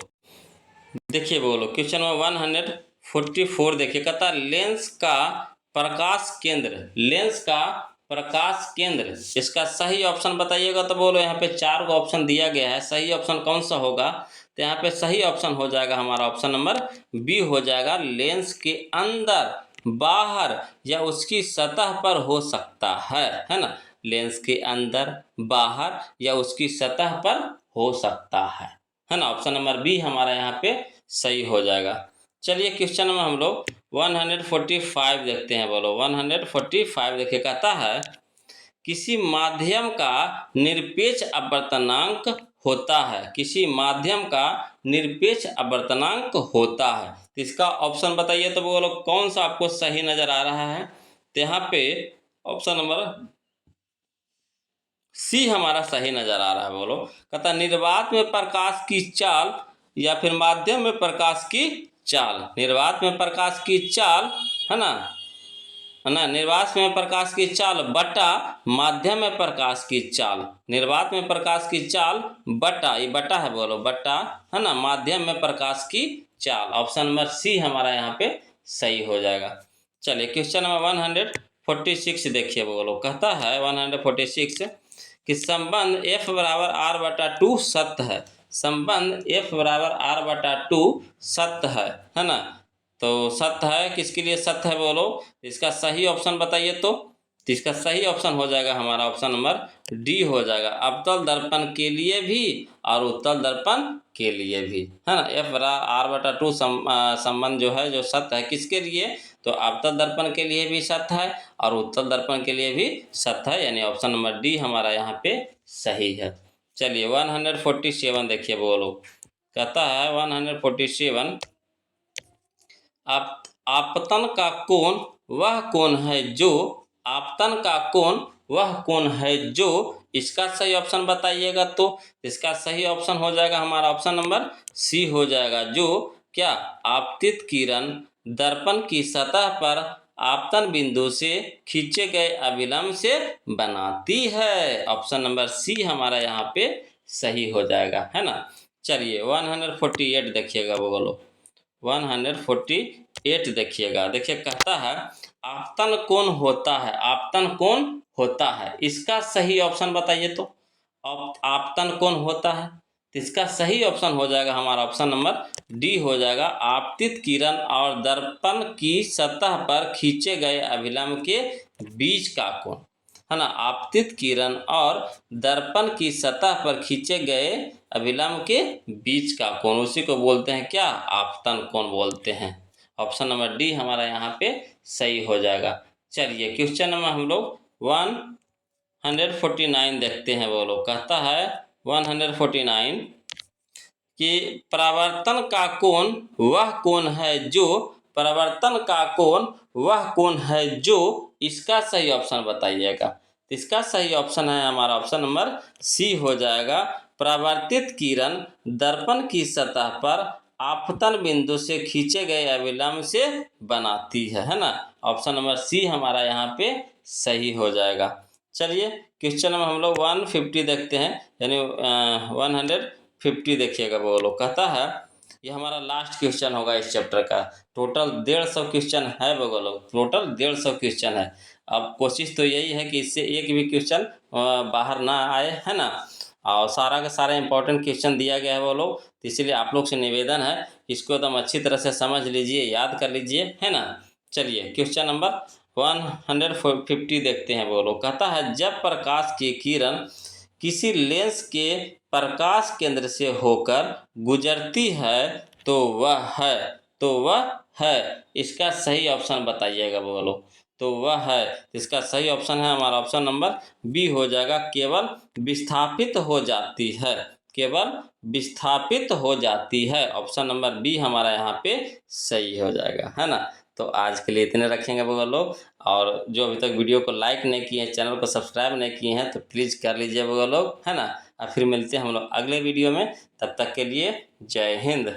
देखिए बोलो क्वेश्चन नंबर 144 देखिए, कहता लेंस का प्रकाश केंद्र, लेंस का प्रकाश केंद्र, इसका सही ऑप्शन बताइएगा। तो बोलो यहाँ पे 4 को ऑप्शन दिया गया है, सही ऑप्शन कौन सा होगा, तो यहाँ पे सही ऑप्शन हो जाएगा हमारा ऑप्शन नंबर बी हो जाएगा। लेंस के अंदर, बाहर या उसकी सतह पर हो सकता है ना। लेंस के अंदर, बाहर या उसकी सतह पर हो सकता है ना। ऑप्शन नंबर बी हमारा यहाँ पे सही हो जाएगा। चलिए क्वेश्चन में हम लोग 145 देखते हैं बोलो। 145 देखिए, कहता है किसी माध्यम का निरपेक्ष अपवर्तनांक होता है, किसी माध्यम का निरपेक्ष अपवर्तनांक होता है, तो इसका ऑप्शन बताइए। तो बोलो कौन सा आपको सही नजर आ रहा है, तो यहाँ पे ऑप्शन नंबर सी हमारा सही नजर आ रहा है बोलो। कहता निर्वात में प्रकाश की चाल या फिर माध्यम में प्रकाश की चाल, निर्वात में प्रकाश की चाल है ना, निर्वात में प्रकाश की चाल बटा माध्यम में प्रकाश की चाल, निर्वात में प्रकाश की चाल बटा, ये बटा है बोलो, बटा है ना माध्यम में प्रकाश की चाल। ऑप्शन नंबर सी हमारा यहाँ पे सही हो जाएगा। चलिए क्वेश्चन नंबर 146 देखिए बोलो, कहता है 146 कि संबंध f बराबर r/2 सत्य है, संबंध f बराबर r/2 सत्य है ना। तो सत्य है, किसके लिए सत्य है बोलो, इसका सही ऑप्शन बताइए। तो इसका सही ऑप्शन हो जाएगा हमारा ऑप्शन नंबर डी हो जाएगा, अवतल दर्पण के लिए भी और उत्तल दर्पण के लिए भी, है ना। f बराबर r/2 संबंध जो है, जो सत्य है, किसके लिए, तो अवतल दर्पण के लिए भी सत्य है और उत्तल दर्पण के लिए भी सत्य है, यानी ऑप्शन नंबर डी हमारा यहाँ पे सही है। चलिए 147 देखिए बोलो, कहता है 147 आपतन का कोण वह कोण है जो, आपतन का कोण वह कोण है जो, इसका सही ऑप्शन बताइएगा। तो इसका सही ऑप्शन हो जाएगा हमारा ऑप्शन नंबर सी हो जाएगा, जो क्या आपतित किरण दर्पण की सतह पर आपतन बिंदु से खींचे गए अभिलंब से बनाती है। ऑप्शन नंबर सी हमारा यहाँ पे सही हो जाएगा, है ना। चलिए 148 देखिएगा बोलो, 148 देखिएगा, देखिए कहता है आपतन कोण होता है, आपतन कोण होता है, इसका सही ऑप्शन बताइए। तो आपतन कोण होता है, तो इसका सही ऑप्शन हो जाएगा हमारा ऑप्शन नंबर डी हो जाएगा। आपतित किरण और दर्पण की सतह पर खींचे गए अभिलंब के बीच का कोण, है ना। आपतित किरण और दर्पण की सतह पर खींचे गए अभिलंब के बीच का कोण, उसी को बोलते हैं क्या, आपतन कोण बोलते हैं। ऑप्शन नंबर डी हमारा यहाँ पे सही हो जाएगा। चलिए क्वेश्चन नंबर हम लोग 149 देखते हैं। वो लोग कहता है 149 कि परावर्तन का कोण वह कोण है जो, परावर्तन का कोण वह कोण है जो, इसका सही ऑप्शन बताइएगा। इसका सही ऑप्शन है हमारा ऑप्शन नंबर सी हो जाएगा। परावर्तित किरण दर्पण की सतह पर आपतन बिंदु से खींचे गए अभिलंब से बनाती है ना। ऑप्शन नंबर सी हमारा यहाँ पे सही हो जाएगा। चलिए क्वेश्चन नंबर हम लोग 150 देखते हैं, यानी 150 देखिएगा। वो लोग कहता है, ये हमारा लास्ट क्वेश्चन होगा इस चैप्टर का। टोटल 150 क्वेश्चन है वो लोग, टोटल 150 क्वेश्चन है। अब कोशिश तो यही है कि इससे एक भी क्वेश्चन बाहर ना आए, है ना। और सारा का सारा इंपॉर्टेंट क्वेश्चन दिया गया है वो लोग, तो इसीलिए आप लोग से निवेदन है इसको एकदम अच्छी तरह से समझ लीजिए, याद कर लीजिए, है ना। चलिए क्वेश्चन नंबर 150 देखते हैं। वो लोग कहता है, जब प्रकाश की किरण किसी लेंस के प्रकाश केंद्र से होकर गुजरती है तो वह है, इसका सही ऑप्शन बताइएगा वो लोग। तो वह है, इसका सही ऑप्शन है हमारा ऑप्शन नंबर बी हो जाएगा। केवल विस्थापित हो जाती है, केवल विस्थापित हो जाती है। ऑप्शन नंबर बी हमारा यहाँ पे सही हो जाएगा, है ना। तो आज के लिए इतने रखेंगे वो लोग, और जो अभी तक वीडियो को लाइक नहीं किए हैं, चैनल को सब्सक्राइब नहीं किए हैं, तो प्लीज़ कर लीजिए वो लोग, है ना। और फिर मिलते हैं हम लोग अगले वीडियो में। तब तक के लिए जय हिंद।